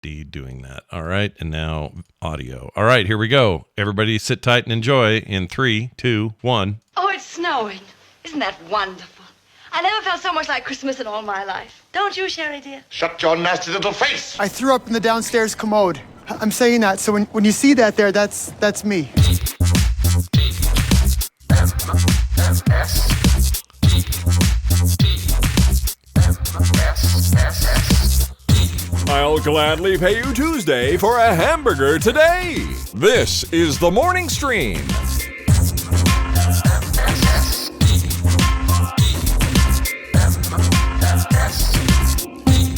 doing that. All right, and now audio. All right, here we go. Everybody sit tight and enjoy in 3, 2, 1. Oh, it's snowing. Isn't that wonderful? I never felt so much like Christmas in all my life. Don't you, Sherry, dear? Shut your nasty little face! I threw up in the downstairs commode. I'm saying that, so when you see that there, that's me. I'll gladly pay you Tuesday for a hamburger today. This is the morning stream.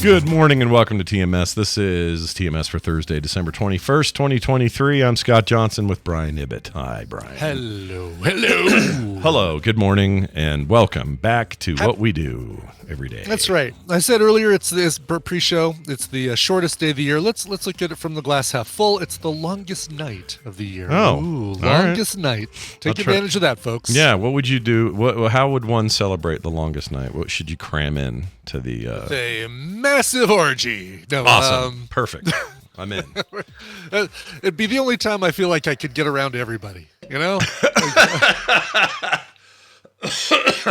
Good morning and welcome to TMS. This is TMS for Thursday, December 21st, 2023. I'm Scott Johnson with Brian Ibbett. Hi, Brian. Hello. Hello. Good morning and welcome back to what we do every day. That's right. I said earlier it's this pre-show. It's the shortest day of the year. Let's look at it from the glass half full. It's the longest night of the year. Oh, Ooh, longest night. Take advantage of that, folks. Yeah. What would you do? How would one celebrate the longest night? What should you cram in to the? A massive orgy. No, awesome. Perfect. I'm in. It'd be the only time I feel like I could get around to everybody. You know?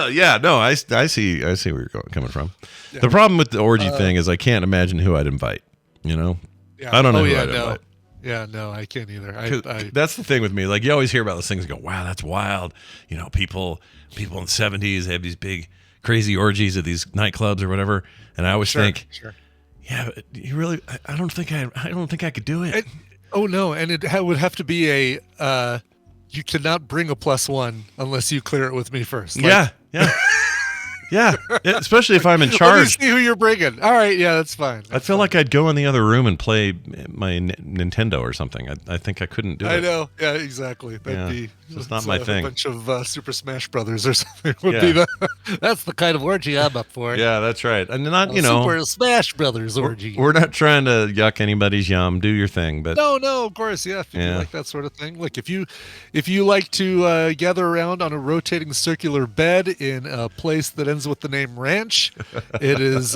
Yeah, no, I see where you're coming from. Yeah. The problem with the orgy thing is I can't imagine who I'd invite. You know, yeah. I don't know who I'd invite. Yeah, no, I can't either. That's the thing with me. Like, you always hear about those things and go, "Wow, that's wild." You know, people in the '70s have these big, crazy orgies at these nightclubs or whatever, and I always think, yeah, but you really, I don't think I could do it. Oh no, and it would have to be a. You cannot bring a +1 unless you clear it with me first. Like, yeah. Especially if I'm in charge. Let me see who you're bringing. All right, yeah, that's fine. I feel like I'd go in the other room and play my Nintendo or something. I think I couldn't do it. I know. Yeah, exactly. That'd be it's not my thing. A bunch of Super Smash Brothers or something would be that's the kind of orgy I'm up for. Yeah, that's right. And not, Super Smash Brothers orgy. We're not trying to yuck anybody's yum. Do your thing, but no, of course, yeah. If you like that sort of thing. Look, if you like to gather around on a rotating circular bed in a place that ends with the name Ranch, it is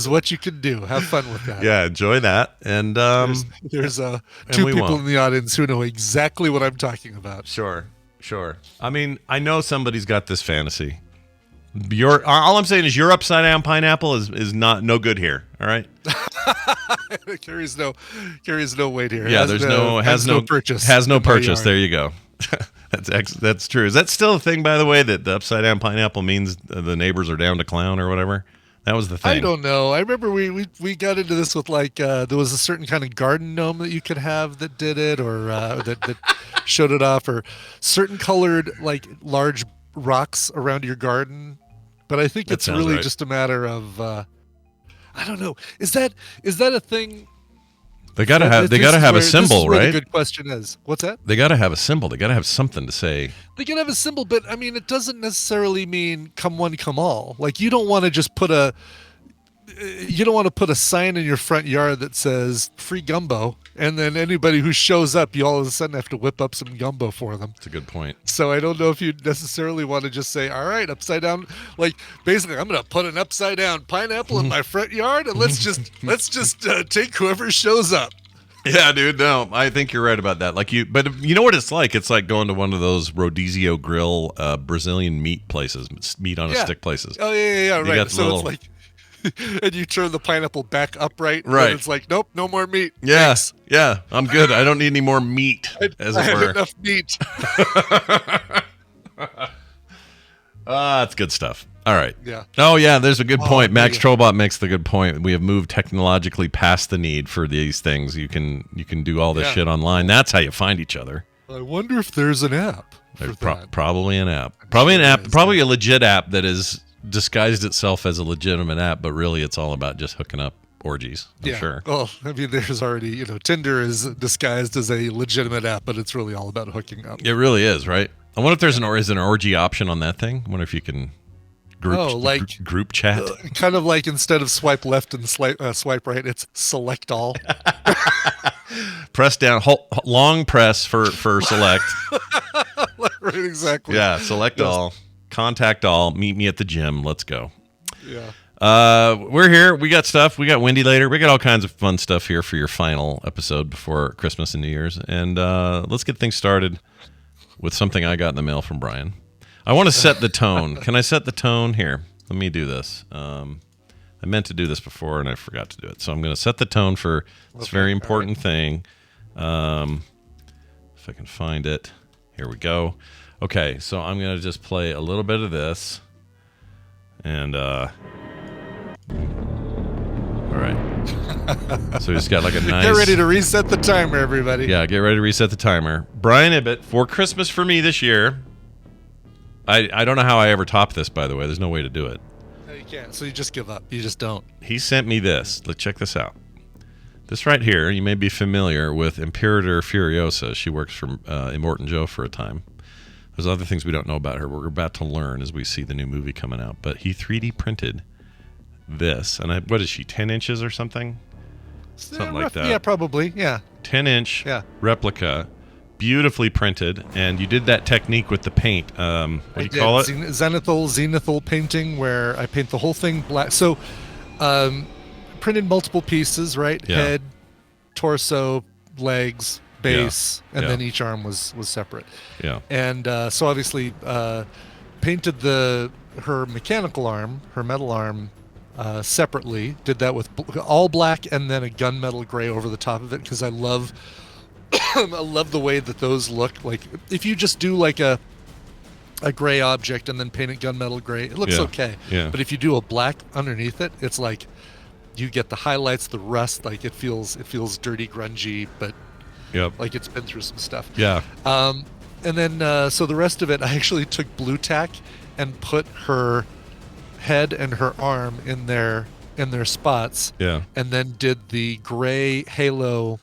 what you can do. Have fun with that. Yeah, enjoy that. And there's two people in the audience who know exactly what I'm talking about. Sure. I mean, I know somebody's got this fantasy. All I'm saying is your upside down pineapple is no good here. All right. It carries no weight here. Yeah, has no purchase. Has no purchase. There you go. That's true. Is that still a thing, by the way, that the upside down pineapple means the neighbors are down to clown or whatever? That was the thing. I don't know. I remember we got into this with there was a certain kind of garden gnome that you could have that did it, or that showed it off, or certain colored large rocks around your garden. But I think it's really just a matter of I don't know. Is that a thing? They gotta have a symbol, right? The good question is, what's that? They gotta have a symbol. They gotta have something to say. They gotta have a symbol, but I mean, it doesn't necessarily mean come one, come all. Like, you don't want to just put a sign in your front yard that says free gumbo, and then anybody who shows up, you all of a sudden have to whip up some gumbo for them. That's a good point. So I don't know if you necessarily want to just say, all right, upside down, basically I'm going to put an upside down pineapple in my front yard, and let's just take whoever shows up. Yeah, dude. No, I think you're right about that. But you know what it's like? It's like going to one of those Rodizio Grill Brazilian meat places, meat on a stick places. Oh yeah, right. So it's like. And you turn the pineapple back upright, right? And it's like, nope, no more meat. Yes, yeah, I'm good. I don't need any more meat. I have enough meat. That's good stuff. All right. Yeah. Oh yeah, there's a good point. Max Trollbot makes the good point. We have moved technologically past the need for these things. You can do all this shit online. That's how you find each other. I wonder if there's an app. Probably an app. Probably a legit app that is disguised itself as a legitimate app, but really it's all about just hooking up orgies. I'm sure. Well, I mean, there's already, Tinder is disguised as a legitimate app, but it's really all about hooking up. It really is, right? I wonder if there's an orgy option on that thing. I wonder if you can group chat. Kind of like, instead of swipe left and swipe right, it's select all. Press down, long press for select. Right, exactly. Yeah, select all. Contact all. Meet me at the gym. Let's go. Yeah. We're here. We got stuff. We got Wendi later. We got all kinds of fun stuff here for your final episode before Christmas and New Year's. And let's get things started with something I got in the mail from Brian. I want to set the tone. Can I set the tone? Here, let me do this. I meant to do this before, and I forgot to do it. So I'm going to set the tone for this very important thing. If I can find it. Here we go. Okay, so I'm going to just play a little bit of this. And, all right. So he's got like a nice... Get ready to reset the timer, everybody. Yeah, get ready to reset the timer. Brian Ibbett, for Christmas for me this year. I don't know how I ever topped this, by the way. The's no way to do it. No, you can't. So you just give up. You just don't. He sent me this. Let's check this out. This right here, you may be familiar with Imperator Furiosa. She works for Immortan Joe for a time. There's other things we don't know about her. We're about to learn as we see the new movie coming out. But he 3D printed this. And what is she, 10 inches or something? Something like that. Yeah, probably. Yeah. 10-inch replica. Beautifully printed, and you did that technique with the paint. What do you call it? Zenithal painting, where I paint the whole thing black. So, printed multiple pieces, right? Yeah. Head, torso, legs, base, and then each arm was separate. Yeah. And so obviously painted her mechanical arm, her metal arm, separately. Did that with all black and then a gunmetal gray over the top of it because I love the way that those look. Like if you just do like a gray object and then paint it gunmetal gray, it looks okay. Yeah. But if you do a black underneath it, it's like you get the highlights, the rust. Like it feels dirty, grungy, but like it's been through some stuff. Yeah. And then so the rest of it, I actually took blue tack and put her head and her arm in their spots. Yeah. And then did the gray halo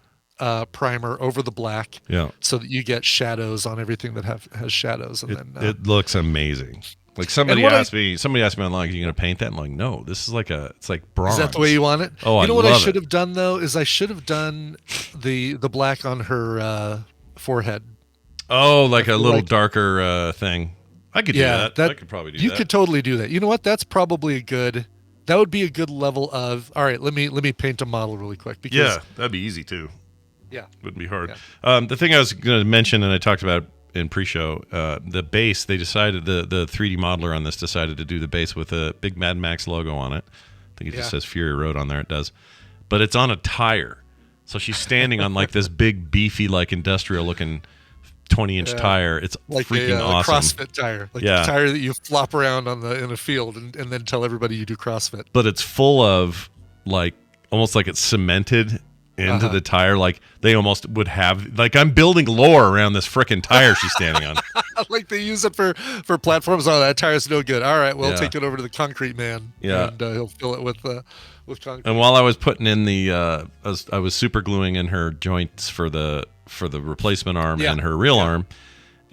primer over the black, so that you get shadows on everything that has shadows. And then it looks amazing. Like somebody asked me online, "Are you going to paint that?" I'm like, "No, this is it's like bronze." Is that the way you want it? Oh, you know what I should it. have done though is I should have done the black on her forehead. Oh, like a little darker thing. I could do that. I could probably do that. You could totally do that. You know what? That's probably that would be a good level of. All right, let me paint a model really quick because that'd be easy too. Yeah. Wouldn't be hard. Yeah. The thing I was going to mention, and I talked about in pre-show, the base, they decided, the 3D modeler on this decided to do the base with a big Mad Max logo on it. I think it just says Fury Road on there. It does. But it's on a tire. So she's standing on like this big, beefy, like industrial-looking 20-inch tire. It's like freaking awesome. Like a CrossFit tire. Like the tire that you flop around in a field and then tell everybody you do CrossFit. But it's full of, like, almost like it's cemented into the tire, like they almost would have, like I'm building lore around this frickin' tire she's standing on. Like they use it for platforms. Oh, that tire's no good. All right, we'll take it over to the concrete man. Yeah, and he'll fill it with concrete. And while I was putting in I was super gluing in her joints for the replacement arm and her real arm,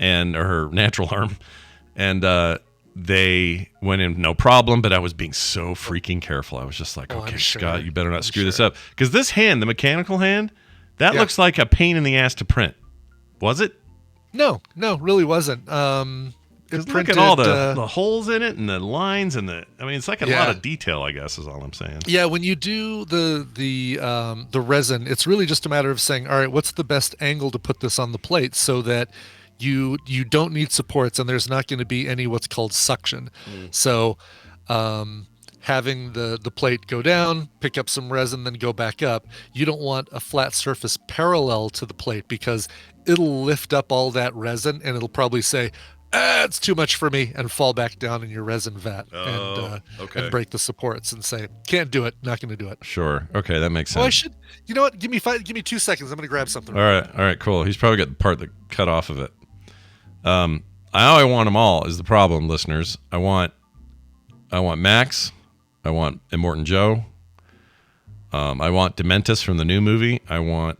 or her natural arm, and they went in no problem, but I was being so freaking careful. I was just like, okay, Scott, you better not screw this up. Because this hand, the mechanical hand, that looks like a pain in the ass to print. Was it? No, really wasn't. Look at all the holes in it and the lines and it's like a lot of detail, I guess is all I'm saying. Yeah, when you do the resin, it's really just a matter of saying, all right, what's the best angle to put this on the plate so that you don't need supports and there's not going to be any what's called suction. So having the plate go down, pick up some resin, then go back up, you don't want a flat surface parallel to the plate because it'll lift up all that resin and it'll probably say, it's too much for me, and fall back down in your resin vat and break the supports and say, can't do it, not going to do it. Sure. Okay, that makes sense. Well, I should, you know what, give me 2 seconds, I'm going to grab something. All right, cool. He's probably got the part that cut off of it. I want them all is the problem, listeners. I want Max. I want Immortan Joe. I want Dementus from the new movie. I want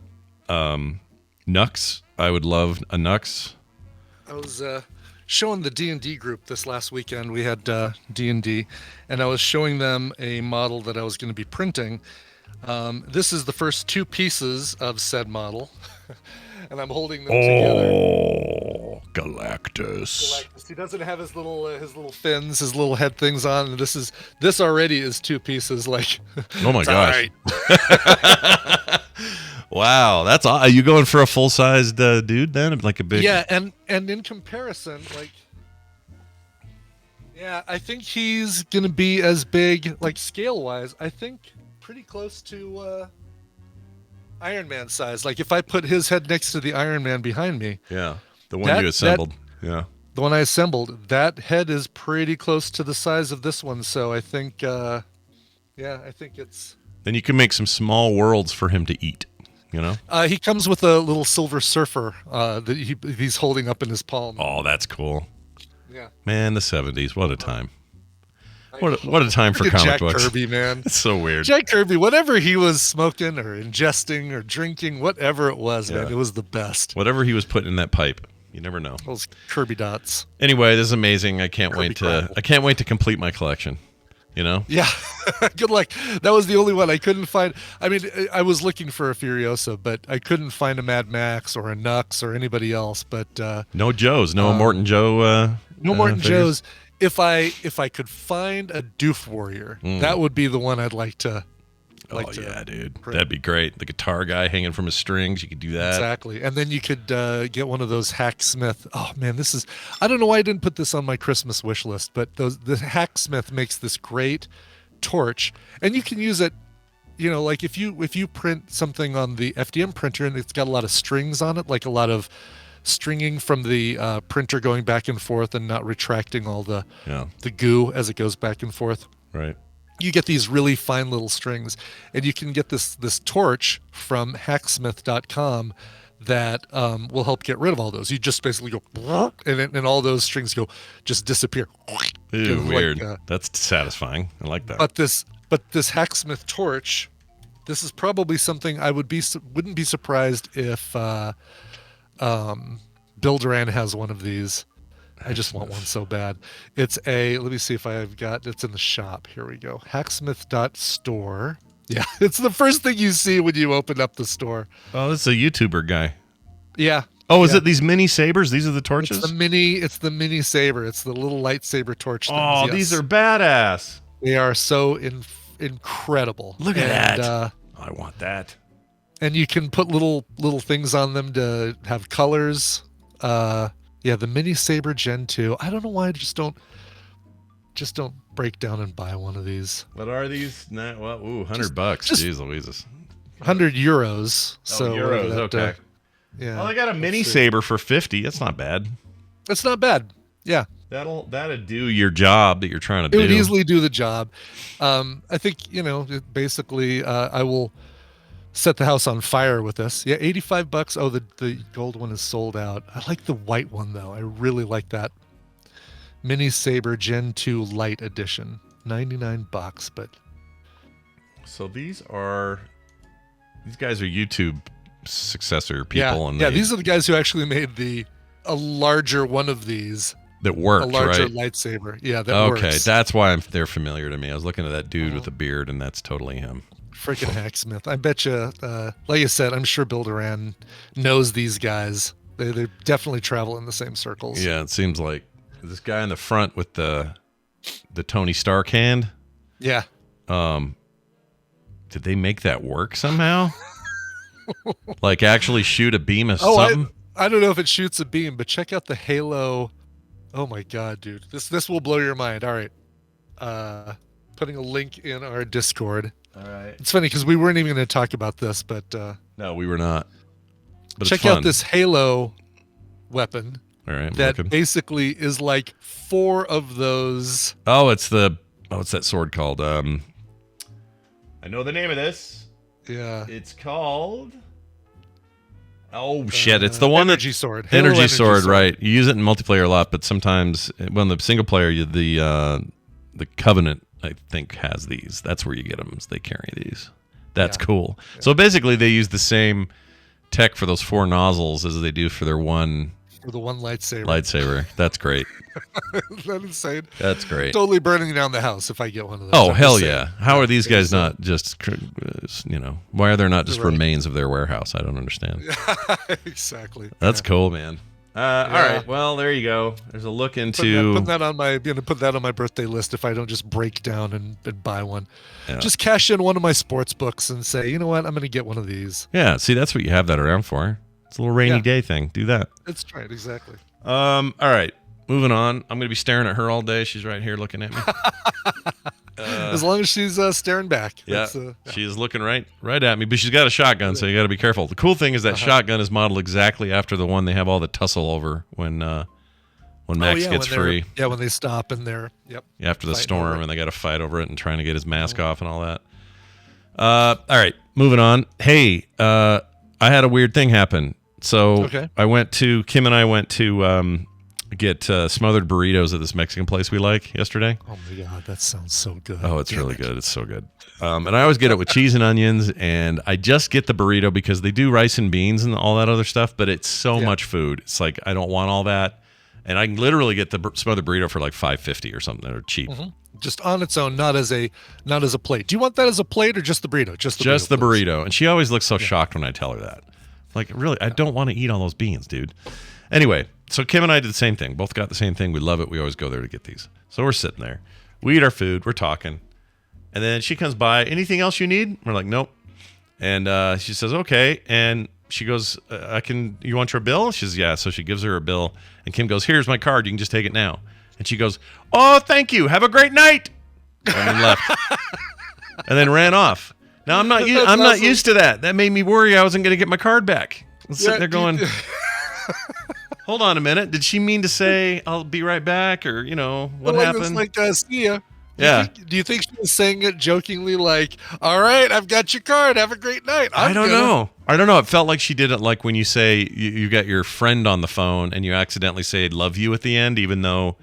Nux. I would love a Nux. I was showing the D&D group this last weekend. We had D&D, and I was showing them a model that I was going to be printing. This is the first 2 pieces of said model, and I'm holding them together. Galactus. He doesn't have his little fins, his little head things on. And this already is two pieces. Like, Oh my it's gosh! all right. Wow, that's are you going for a full sized dude then, like a big? Yeah, and in comparison, like, yeah, I think he's gonna be as big, like scale wise. I think pretty close to Iron Man size. Like if I put his head next to the Iron Man behind me, Yeah, the one you assembled. Yeah. the one I assembled, that head is pretty close to the size of this one. So I think, I think it's. Then you can make some small worlds for him to eat. You know? He comes with a little Silver Surfer that he's holding up in his palm. Oh, that's cool. Yeah. Man, the 70s. What a time. What a time for Look at comic Jack books. Kirby, man. It's so weird. Jack Kirby, whatever he was smoking or ingesting or drinking, whatever it was, Yeah. man, it was the best. Whatever he was putting in that pipe. You never know. Those Kirby dots. Anyway, this is amazing. I can't Kirby wait to Crumble. I can't wait to complete my collection. You know? Yeah. Good luck. That was the only one I couldn't find. I mean, I was looking for a Furiosa, but I couldn't find a Mad Max or a Nux or anybody else. But No Joes, no Morton Joe. no Morton figures? Joes. If I could find a Doof Warrior, that would be the one I'd like to. Oh yeah, dude, that'd be great. The guitar guy hanging from his strings, you could do that. Exactly, and then you could get one of those Hacksmith. Oh man, this is. I don't know why I didn't put this on my Christmas wish list, but the Hacksmith makes this great torch, and you can use it. You know, like if you print something on the FDM printer and it's got a lot of strings on it, like a lot of stringing from the printer going back and forth and not retracting all the goo as it goes back and forth. Right. You get these really fine little strings, and you can get this torch from hacksmith.com that will help get rid of all those. You just basically go, and all those strings just disappear. Ew, weird. Like, That's satisfying. I like that. But this Hacksmith torch, this is probably something I wouldn't be surprised if Bill Duran has one of these. I just want one so bad. Let me see if I've got, it's in the shop. Here we go. Hacksmith.store. Yeah, it's the first thing you see when you open up the store. Oh, this is a YouTuber guy. Yeah. Oh, is it these mini sabers? These are the torches? It's the mini saber. It's the little lightsaber torch things. Oh, Yes. these are badass. They are so incredible. Look at that. I want that. And you can put little things on them to have colors. Yeah, the Mini Saber Gen 2. I don't know why I just don't break down and buy one of these. What are these? $100. Jeez Louises. 100 euros. So euros, okay. Yeah. Well, I got a mini saber for 50. That's not bad. That's not bad. Yeah. That'd do your job that you're trying to It do. would easily do the job. I think, basically I will set the house on fire with this. Yeah, $85. Oh, the gold one is sold out. I like the white one though. I really like that. Mini Saber Gen 2 Light Edition. $99, but So these guys are YouTube successor people, and these are the guys who actually made a larger one of these. That worked, a larger right? lightsaber. Yeah, that works. Okay, that's why they're familiar to me. I was looking at that dude with a beard, and that's totally him. Freaking Hacksmith. I bet you, like I said, I'm sure Bill Duran knows these guys. They definitely travel in the same circles. Yeah, it seems like this guy in the front with the Tony Stark hand. Yeah. Did they make that work somehow? Like actually shoot a beam of something? I don't know if it shoots a beam, but check out the Halo. Oh my God, dude. This will blow your mind. All right. Putting a link in our Discord. All right. It's funny because we weren't even going to talk about this, but no, we were not. But check out this Halo weapon. All right. That basically is like 4 of those. Oh, what's that sword called? I know the name of this. Yeah. It's called. Oh shit! It's the one energy sword. Energy sword, right? You use it in multiplayer a lot, but sometimes when the single player, the Covenant, I think, has these. That's where you get them. They carry these. That's cool. Yeah. So basically, they use the same tech for those 4 nozzles as they do for their one. For the one lightsaber. That's great. Isn't that insane? That's great. Totally burning down the house if I get one of those. Oh, hell yeah. How are these guys not just, why are there not just remains of their warehouse? I don't understand. Exactly. That's cool, man. All right. Well, there you go. There's a look into put that on my birthday list if I don't just break down and buy one. Yeah. Just cash in one of my sports books and say, you know what, I'm going to get one of these. Yeah. See, that's what you have that around for. It's a little rainy day thing. Do that. That's right. Exactly. All right. Moving on. I'm going to be staring at her all day. She's right here looking at me. As long as she's staring back. Yeah, she is looking right at me, but she's got a shotgun, so you got to be careful. The cool thing is that shotgun is modeled exactly after the one they have all the tussle over when Max gets free. Yeah, when they stop and they're after the storm and they got to fight over it and trying to get his mask off and all that. All right, moving on. Hey, I had a weird thing happen. So Kim and I went to get smothered burritos at this Mexican place we like yesterday. Oh my God, that sounds so good. Oh, it's really good. It's so good. And I always get it with cheese and onions, and I just get the burrito because they do rice and beans and all that other stuff, but it's so much food. It's like I don't want all that. And I can literally get the smothered burrito for like $5.50 or something. They're cheap. Mm-hmm. Just on its own, not as a plate. Do you want that as a plate or just the burrito? Just the burrito. And she always looks so shocked when I tell her that. Like, really, I don't want to eat all those beans, dude. Anyway, so Kim and I did the same thing. Both got the same thing. We love it. We always go there to get these. So we're sitting there. We eat our food. We're talking. And then she comes by. Anything else you need? We're like, nope. And she says, okay. And she goes, you want your bill? She says, yeah. So she gives her a bill. And Kim goes, here's my card. You can just take it now. And she goes, oh, thank you. Have a great night. And then left. And then ran off. Now, I'm not used to that. That made me worry I wasn't going to get my card back. I was sitting there going... Hold on a minute. Did she mean to say, I'll be right back? Or, what happened? Like, see ya. Yeah. Do you think she was saying it jokingly like, all right, I've got your card. Have a great night. I don't know. It felt like she did it like when you say you got your friend on the phone and you accidentally say love you at the end, even though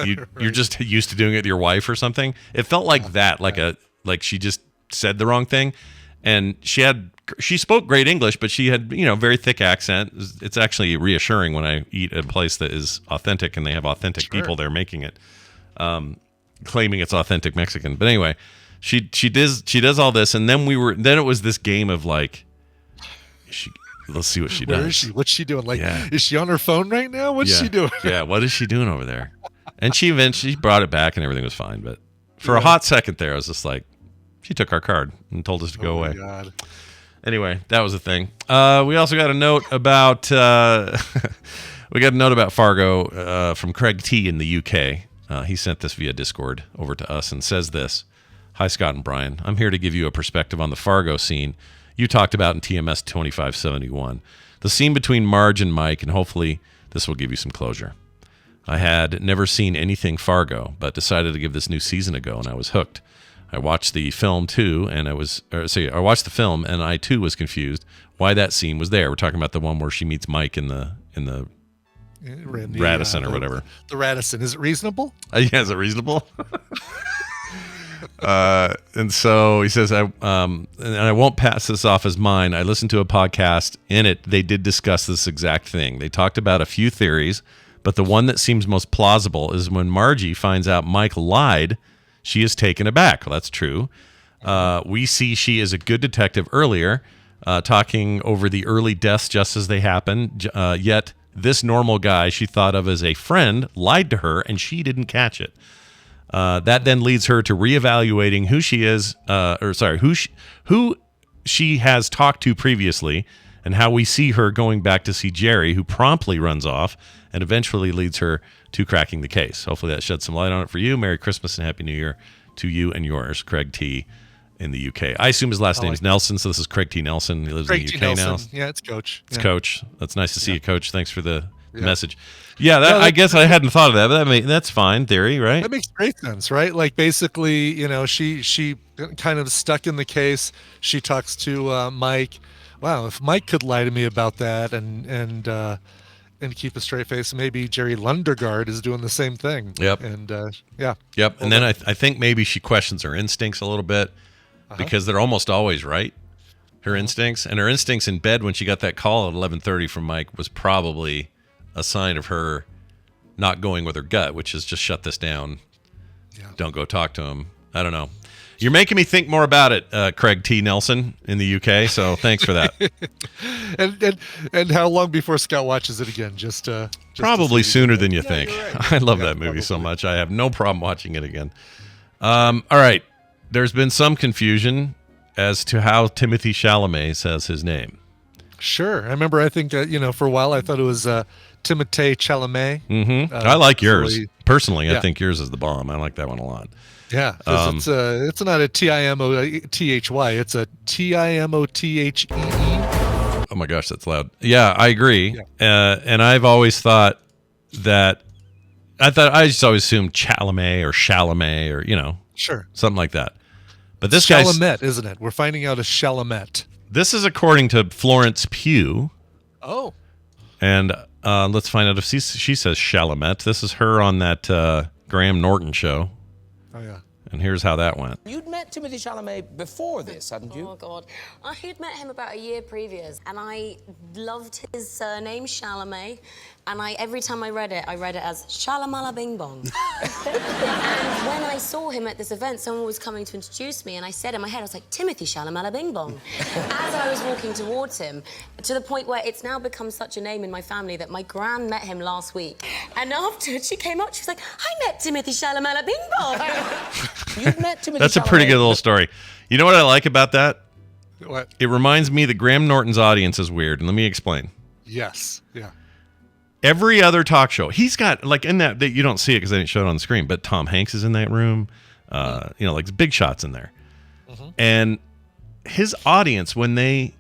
you're just used to doing it to your wife or something. It felt like that, like she just said the wrong thing. And she spoke great English, but she had, very thick accent. It's actually reassuring when I eat at a place that is authentic and they have authentic people there making it, claiming it's authentic Mexican. But anyway, she does all this, and then it was this game of like, let's see what she does. Where is she? What's she doing? Like, is she on her phone right now? What's she doing? Yeah, what is she doing over there? And she eventually brought it back, and everything was fine. But for a hot second there, I was just like, she took our card and told us to go away. God. Anyway, that was the thing. We also got a note about Fargo from Craig T in the UK. He sent this via Discord over to us and says this: "Hi Scott and Brian, I'm here to give you a perspective on the Fargo scene you talked about in TMS 2571. The scene between Marge and Mike, and hopefully this will give you some closure. I had never seen anything Fargo, but decided to give this new season a go, and I was hooked. I watched the film too, and I watched the film, and I too was confused why that scene was there. We're talking about the one where she meets Mike in the Radisson or whatever. The Radisson. Is it reasonable? Yeah, is it reasonable? And so he says, and I won't pass this off as mine. I listened to a podcast. In it, they did discuss this exact thing. They talked about a few theories, but the one that seems most plausible is when Margie finds out Mike lied, she is taken aback. Well, that's true. We see she is a good detective earlier, talking over the early deaths just as they happen. Yet this normal guy she thought of as a friend lied to her, and she didn't catch it. That then leads her to reevaluating who she is, who she has talked to previously, and how we see her going back to see Jerry, who promptly runs off and eventually leads her to cracking the case. Hopefully that sheds some light on it for you. Merry Christmas and Happy New Year to you and yours, Craig T. in the UK. I assume his last name is Nelson, so this is Craig T. Nelson. He lives in the UK now. Yeah, it's Coach. It's Coach. That's nice to see you, Coach. Thanks for the message. Yeah, I guess I hadn't thought of that, but that's fine theory, right? That makes great sense, right? Like basically, she kind of stuck in the case. She talks to Mike. Wow, if Mike could lie to me about that and keep a straight face, maybe Jerry Lundegaard is doing the same thing. Yep. And Yep. And then I think maybe she questions her instincts a little bit because they're almost always right. Her instincts in bed when she got that call at 11:30 from Mike was probably a sign of her not going with her gut, which is just shut this down. Yeah. Don't go talk to him. I don't know. You're making me think more about it, Craig T. Nelson in the UK. So thanks for that. and how long before Scott watches it again? Just Probably sooner than you think. Right. I love that movie so much. I have no problem watching it again. All right. There's been some confusion as to how Timothee Chalamet says his name. Sure. I remember, I think, for a while I thought it was Timothée Chalamet. Mm-hmm. I like yours. Personally, yeah. I think yours is the bomb. I like that one a lot. Yeah, because it's not a Timothy, it's a Timothe. Oh my gosh, that's loud. Yeah, I agree. Yeah. And I've always thought that, I just always assumed Chalamet or Sure, something like that. But this guy's Chalamet, isn't it? We're finding out a Chalamet. This is according to Florence Pugh. Oh. And let's find out if she says Chalamet. This is her on that Graham Norton show. Oh, yeah. And here's how that went. You'd met Timothée Chalamet before this, hadn't you? Oh, God. I had met him about a year previous, and I loved his surname, Chalamet. And every time I read it as Shalamala Bing Bong. And when I saw him at this event, someone was coming to introduce me, and I said in my head, I was like, Timothée Shalamala Bing Bong. As I was walking towards him, to the point where it's now become such a name in my family that my gran met him last week. And after she came up, she was like, I met Timothée Shalamala Bing Bong. You've met Timothée That's a pretty good little story. You know what I like about that? What? It reminds me that Graham Norton's audience is weird, and let me explain. Yes. Yeah. Every other talk show, he's got, like, in that you don't see it because they didn't show it on the screen, but Tom Hanks is in that room, like big shots in there. Mm-hmm. And his audience, when they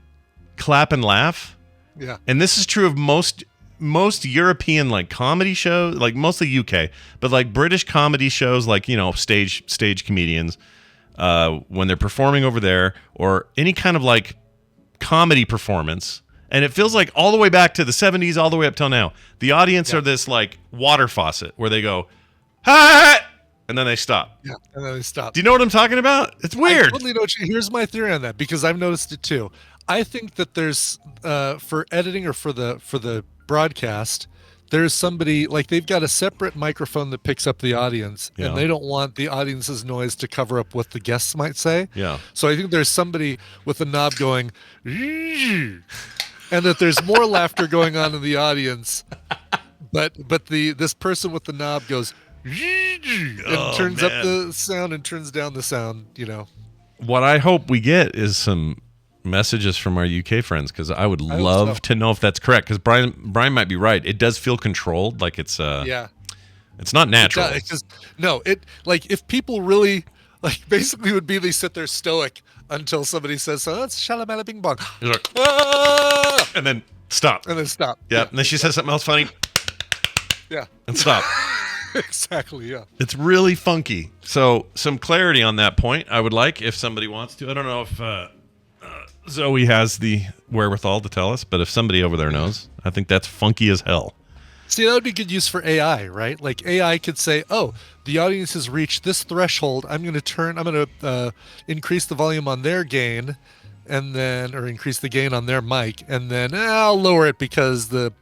clap and laugh, yeah, and this is true of most European, like, comedy shows, like mostly UK, but like British comedy shows, like, stage comedians, when they're performing over there, or any kind of like comedy performance. And it feels like all the way back to the 70s, all the way up till now, the audience are this like water faucet where they go, "Hi," and then they stop. Yeah, and then they stop. Do you know what I'm talking about? It's weird. I totally know. Here's my theory on that, because I've noticed it too. I think that there's for editing or for the broadcast, there's somebody, like, they've got a separate microphone that picks up the audience, and they don't want the audience's noise to cover up what the guests might say. Yeah. So I think there's somebody with a knob going, and that there's more laughter going on in the audience, but this person with the knob goes and turns up the sound and turns down the sound. What I hope we get is some messages from our UK friends, because I would love to know if that's correct, because Brian might be right. It does feel controlled, like it's it's not natural. If people really, like, basically would be, they sit there stoic until somebody says, "Oh, it's Shalamala Bing Bong," like, "Ah!" and then stop. Yeah, and then she says something else funny, and stop. Exactly. Yeah, it's really funky. So some clarity on that point I would like, if somebody wants to. I don't know if Zoe has the wherewithal to tell us, but if somebody over there knows, I think that's funky as hell. See, that would be good use for AI, right? Like, AI could say, "Oh, the audience has reached this threshold. I'm going to increase the volume on their gain, or increase the gain on their mic, and then I'll lower it because the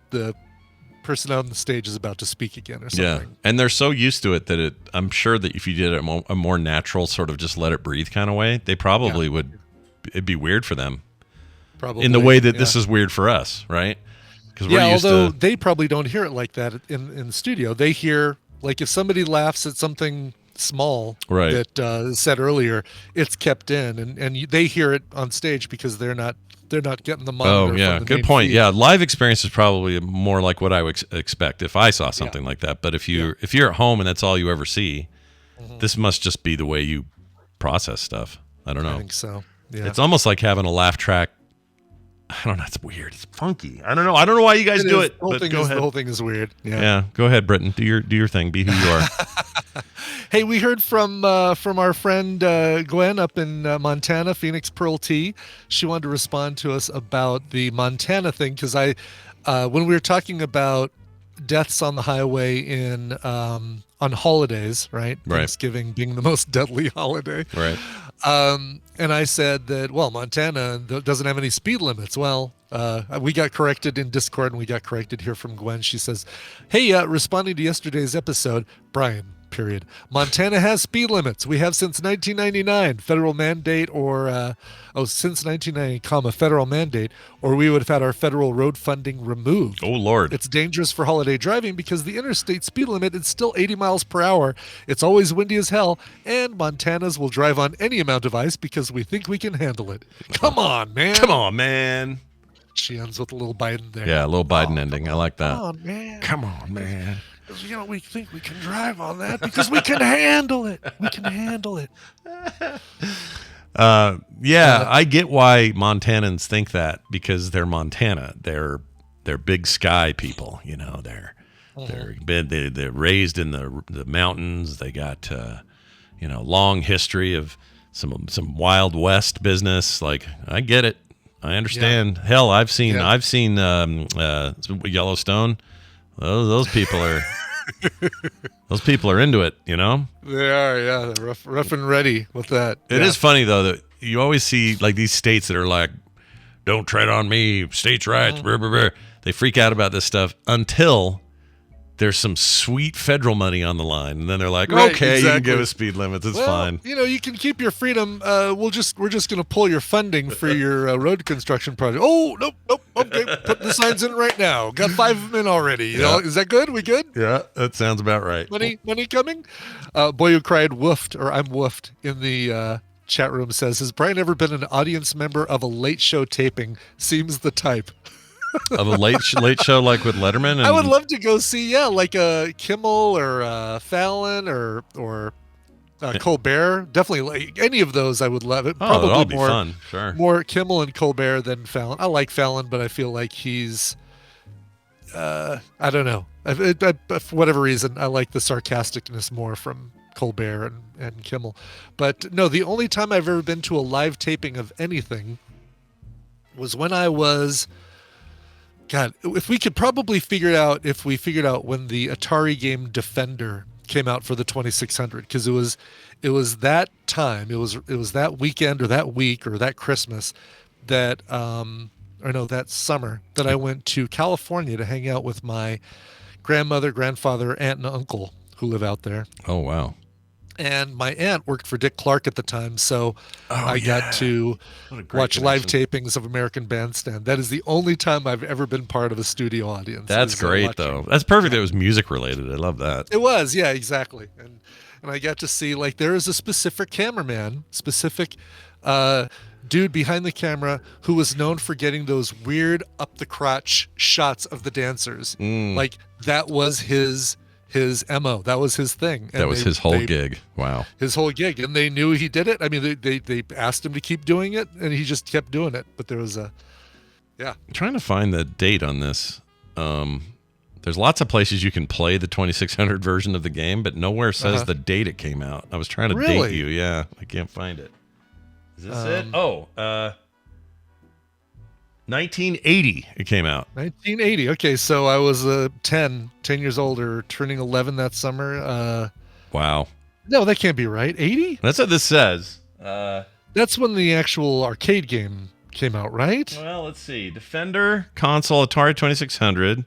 person on the stage is about to speak again," or something. Yeah, and they're so used to it that I'm sure that if you did it a more natural sort of just let it breathe kind of way, they probably would. It'd be weird for them, probably, in the way that this is weird for us, right? Because we're used although to... they probably don't hear it like that in the studio. They hear, like, if somebody laughs at something small that is said earlier, it's kept in, and they hear it on stage because they're not getting the monitor. Oh yeah, good point. Feed. Yeah, live experience is probably more like what I would expect if I saw something like that. But if you're at home and that's all you ever see, this must just be the way you process stuff. I don't know. I think so. Yeah. It's almost like having a laugh track. I don't know. It's weird. It's funky. I don't know. I don't know why you guys do it. But go ahead. The whole thing is weird. Yeah. Go ahead, Britton. Do your thing. Be who you are. Hey, we heard from our friend Gwen up in Montana, Phoenix Pearl Tea. She wanted to respond to us about the Montana thing, because when we were talking about deaths on the highway on holidays, right? Thanksgiving being the most deadly holiday. Right. And I said that, well, Montana doesn't have any speed limits. Well, we got corrected in Discord, and we got corrected here from Gwen. She says, "Hey, responding to yesterday's episode, Brian, period. Montana has speed limits. We have since 1999, federal mandate or, since 1990, federal mandate, or we would have had our federal road funding removed. Oh, Lord. It's dangerous for holiday driving because the interstate speed limit is still 80 miles per hour. It's always windy as hell, and Montanas will drive on any amount of ice because we think we can handle it. Come on, man. Come on, man. She ends with a little Biden there. Yeah, a little Biden ending. I like that. Come on, man. Come on, man. We think we can drive on that because we can handle it. We can handle it. I get why Montanans think that because they're Montana. They're big sky people. You know, they're raised in the mountains. They got long history of some Wild West business. Like, I get it. I understand. Yeah. Hell, I've seen Yellowstone. Those people are into it, you know? They are, yeah. They're rough and ready with that. It is funny though that you always see like these states that are like, don't tread on me, states' rights, blah, blah, blah. They freak out about this stuff until there's some sweet federal money on the line, and then they're like, okay, you can give us speed limits, it's fine. You can keep your freedom. We're just going to pull your funding for your road construction project. Oh, nope. Okay, put the signs in right now. Got 5 of them in already. You know, is that good? We good? Yeah, that sounds about right. Money coming? Boy who cried woofed, or I'm woofed, in the chat room says, has Brian ever been an audience member of a late show taping? Seems the type. Of a late show like with Letterman? And... I would love to go see, like a Kimmel or Fallon or Colbert. Definitely, like any of those I would love it. Probably that'll be fun. Sure. More Kimmel and Colbert than Fallon. I like Fallon, but I feel like he's, I don't know. For whatever reason, I like the sarcasticness more from Colbert and Kimmel. But no, the only time I've ever been to a live taping of anything was when I was... God, if we could probably figure it out, if we figured out when the Atari game Defender came out for the 2600, because it was that time, it was that weekend or that week or that Christmas that that summer that I went to California to hang out with my grandmother, grandfather, aunt, and uncle who live out there. Oh wow. And my aunt worked for Dick Clark at the time, so I got to watch live tapings of American Bandstand. That is the only time I've ever been part of a studio audience. That's great, though. That's perfect. It was music related. I love that. It was, yeah, exactly. And I got to see, like, there is a specific cameraman, dude behind the camera who was known for getting those weird up the crotch shots of the dancers. Like, that was his MO. That was his thing. And that was his whole gig. Wow. His whole gig. And they knew he did it. I mean, they asked him to keep doing it, and he just kept doing it. But there was I'm trying to find the date on this. There's lots of places you can play the 2600 version of the game, but nowhere says the date it came out. I was trying to date you. Yeah. I can't find it. Is this it? 1980 it came out. 1980. Okay, so I was 10 years old or turning 11 that summer. Wow. No, that can't be right. 80? That's what this says. That's when the actual arcade game came out, right? Well, let's see. Defender console Atari 2600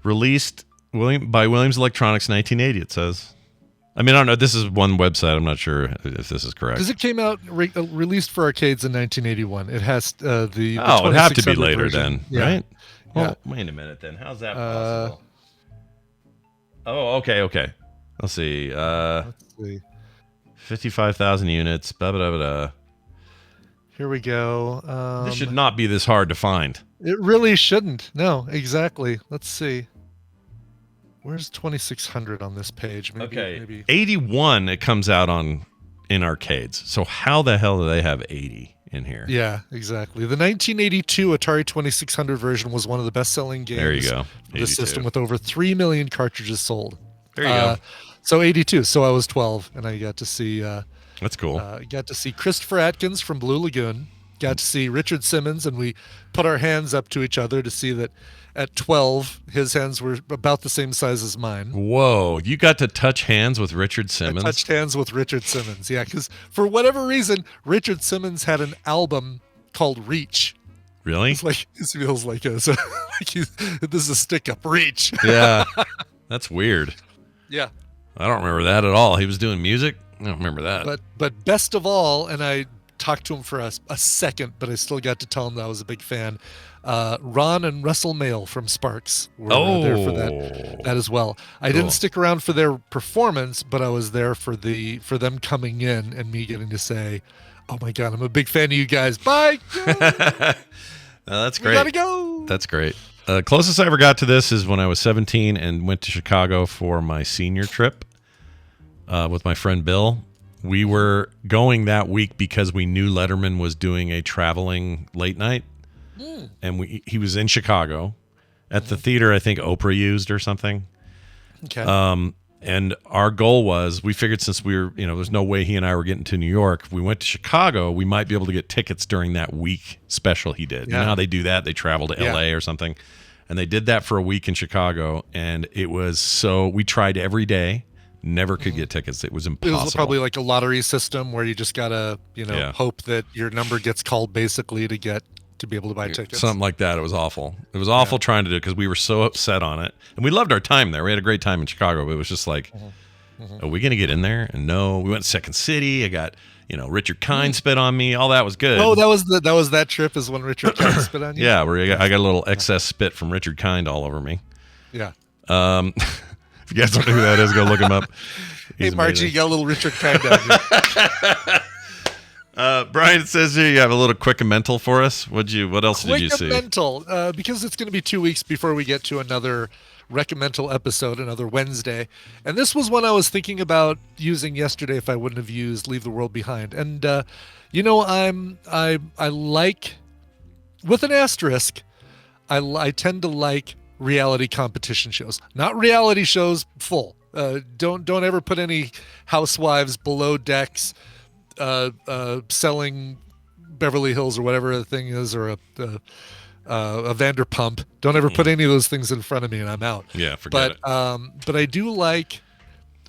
released by Williams Electronics 1980 it says. I mean, I don't know. This is one website. I'm not sure if this is correct. Because it came out released for arcades in 1981. It has the it'd have to be later version. then, right? Well, wait a minute then. How's that possible? Okay. Let's see. 55,000 units. Blah, blah, blah, blah. Here we go. This should not be this hard to find. It really shouldn't. No, exactly. Let's see. Where's 2600 on this page? Maybe 81 it comes out in arcades. So how the hell do they have 80 in here? Yeah, exactly. The 1982 Atari 2600 version was one of the best-selling games. There you go. The system with over 3 million cartridges sold. There you go. So 82. So I was 12, and I got to see. That's cool. Got to see Christopher Atkins from Blue Lagoon. Got to see Richard Simmons, and we put our hands up to each other to see that at 12, his hands were about the same size as mine. Whoa, you got to touch hands with Richard Simmons? I touched hands with Richard Simmons, yeah, because for whatever reason, Richard Simmons had an album called Reach. Really? It's like, this feels like this is a stick-up. Reach. Yeah, that's weird. Yeah. I don't remember that at all. He was doing music? I don't remember that. But best of all, and I talked to him for a second, but I still got to tell him that I was a big fan. Ron and Russell Mael from Sparks were there for that as well. I didn't stick around for their performance, but I was there for them coming in and me getting to say, "Oh my God, I'm a big fan of you guys. Bye." That's great. We gotta go. That's great. Closest I ever got to this is when I was 17 and went to Chicago for my senior trip with my friend Bill. We were going that week because we knew Letterman was doing a traveling late night. And he was in Chicago at the theater I think Oprah used or something. Okay. And our goal was, we figured since we were, there's no way he and I were getting to New York. If we went to Chicago, we might be able to get tickets during that week special he did. Yeah. You know how they do that? They travel to LA or something. And they did that for a week in Chicago. And it was we tried every day, never could get tickets. It was impossible. It was probably like a lottery system where you just got to, hope that your number gets called basically to be able to buy tickets. Something like that. It was awful. It was awful trying to do it because we were so upset on it. And we loved our time there. We had a great time in Chicago, but it was just like, are we going to get in there? And no, we went to Second City. I got, Richard Kind spit on me. All that was good. Oh, that was that trip is when Richard Kind spit on you? Yeah, where I got a little excess spit from Richard Kind all over me. Yeah. If you guys don't know who that is, go look him up. Hey, Margie, you got a little Richard Kind on you. Brian, it says here you have a little quick mental for us. What else did you see? Quick mental, because it's going to be 2 weeks before we get to another recommendal episode, another Wednesday. And this was one I was thinking about using yesterday if I wouldn't have used Leave the World Behind. And I like, with an asterisk, I tend to like reality competition shows, not reality shows full. Don't ever put any housewives below decks selling Beverly Hills or whatever the thing is, or a Vanderpump. Don't ever put any of those things in front of me, and I'm out. Yeah, forget it. But I do like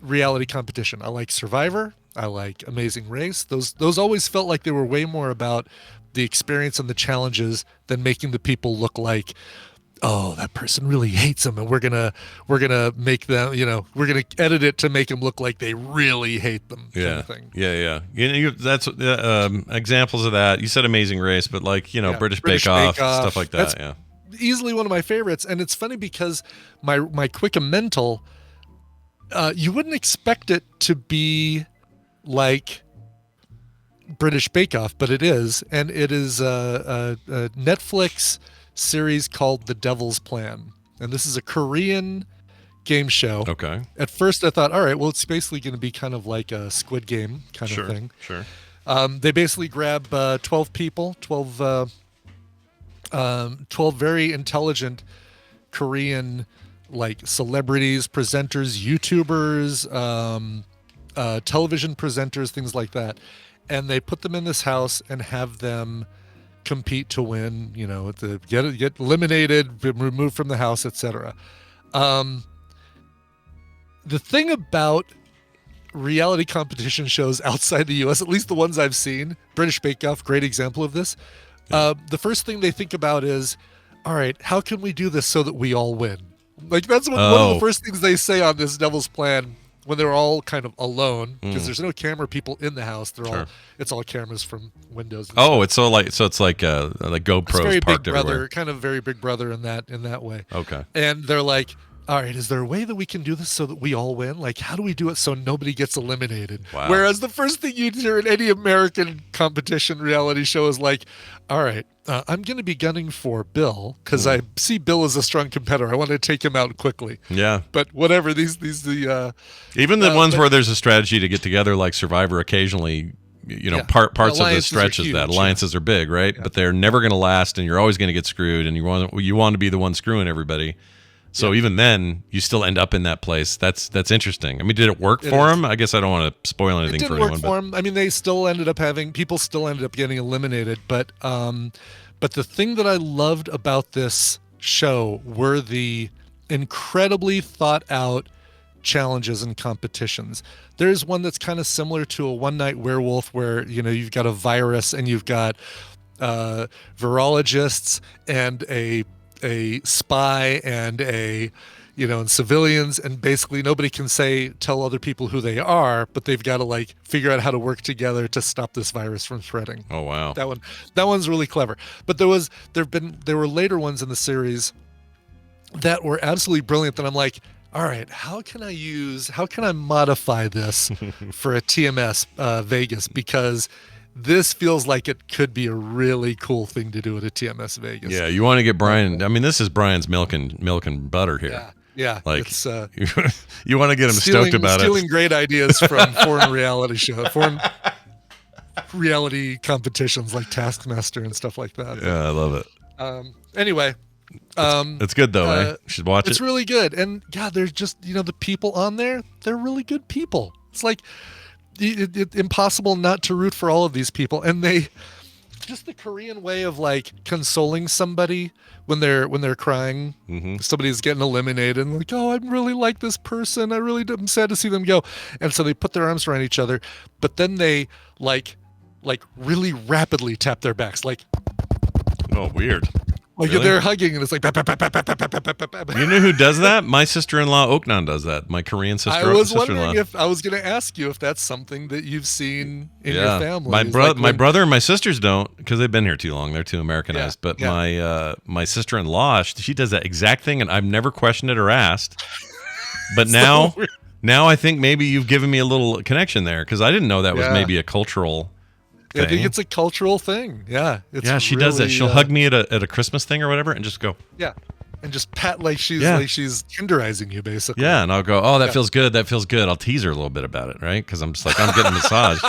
reality competition. I like Survivor. I like Amazing Race. Those always felt like they were way more about the experience and the challenges than making the people look like, oh, that person really hates them, and we're gonna make them, we're gonna edit it to make them look like they really hate them. Yeah, kind of thing. yeah. That's examples of that. You said Amazing Race, but British Bake Off, stuff like that. That's easily one of my favorites, and it's funny because my quick and mental, you wouldn't expect it to be like British Bake Off, but it is, and it is a Netflix series called The Devil's Plan, and this is a Korean game show. Okay. At first I thought, all right, well, it's basically going to be kind of like a Squid Game kind of thing. Sure. They basically grab 12 people, 12 very intelligent Korean celebrities, presenters, YouTubers, television presenters, things like that, and they put them in this house and have them compete to win, to get eliminated, removed from the house, etc. The thing about reality competition shows outside the U.S., at least the ones I've seen, British Bake Off, great example of this. The first thing they think about is, all right, how can we do this so that we all win? That's one of the first things they say on this Devil's Plan when they're all kind of alone, because there's no camera people in the house. It's all cameras from windows. It's like GoPros it's very parked Big Brother, everywhere. kind of very Big Brother in that way. Okay. And they're like, all right, is there a way that we can do this so that we all win? How do we do it so nobody gets eliminated? Wow. Whereas the first thing you'd hear in any American competition reality show is like, all right, I'm going to be gunning for Bill because I see Bill as a strong competitor. I want to take him out quickly. Yeah. But whatever, even the ones where there's a strategy to get together, like Survivor, occasionally, parts of the stretch is that alliances are big, right? Yeah. But they're never going to last, and you're always going to get screwed, and you want to be the one screwing everybody. So even then, you still end up in that place. That's interesting. I mean, did it work for him? I guess I don't want to spoil anything for anyone. It didn't work for him. I mean, people still ended up getting eliminated. But the thing that I loved about this show were the incredibly thought out challenges and competitions. There's one that's kind of similar to a One Night Werewolf where, you've got a virus and you've got virologists and a spy and a and civilians, and basically nobody can tell other people who they are, but they've got to like figure out how to work together to stop this virus from spreading. Oh wow. That one's really clever. But there were later ones in the series that were absolutely brilliant that I'm like, all right, how can I modify this for a TMS Vegas? Because this feels like it could be a really cool thing to do at a TMS Vegas. Yeah, you want to get Brian. I mean, this is Brian's milk and butter here. Yeah. Like it's, you want to get him stoked about stealing great ideas from foreign reality competitions like Taskmaster and stuff like that. Yeah, I love it. Anyway. It's good though, eh? You should watch it. It's really good. And God, there's just, the people on there, they're really good people. It's like it's impossible not to root for all of these people. And they just the Korean way of like consoling somebody when they're crying. Mm-hmm. Somebody's getting eliminated and like, oh, I really like this person. I'm sad to see them go. And so they put their arms around each other, but then they like really rapidly tap their backs. Like, oh, weird. Like really? They're hugging and it's like. Bap, bap, bap, bap, bap, bap, bap, bap. You know who does that? My sister-in-law Oknan does that. My Korean sister-in-law. I was wondering if I was going to ask you if that's something that you've seen in your family. My brother and my sisters don't because they've been here too long. They're too Americanized. But my sister-in-law, she does that exact thing, and I've never questioned it or asked. But now I think maybe you've given me a little connection there because I didn't know that was maybe a cultural. I think it's a cultural thing. Yeah. She does that. She'll hug me at a Christmas thing or whatever and just go. Yeah. And just pat like she's tenderizing you, basically. Yeah. And I'll go, oh, that feels good. That feels good. I'll tease her a little bit about it, right? Because I'm just like, I'm getting a massage.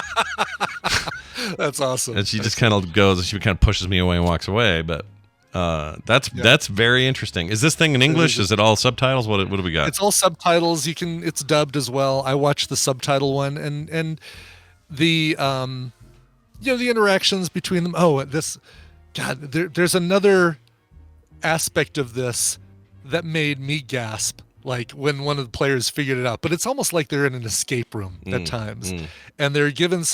That's awesome. And she just kind of goes and she kind of pushes me away and walks away. But that's very interesting. Is this thing in English? Is it all subtitles? What do we got? It's all subtitles. It's dubbed as well. I watched the subtitle one and the the interactions between them. Oh, there's another aspect of this that made me gasp, like when one of the players figured it out. But it's almost like they're in an escape room at times, and they're given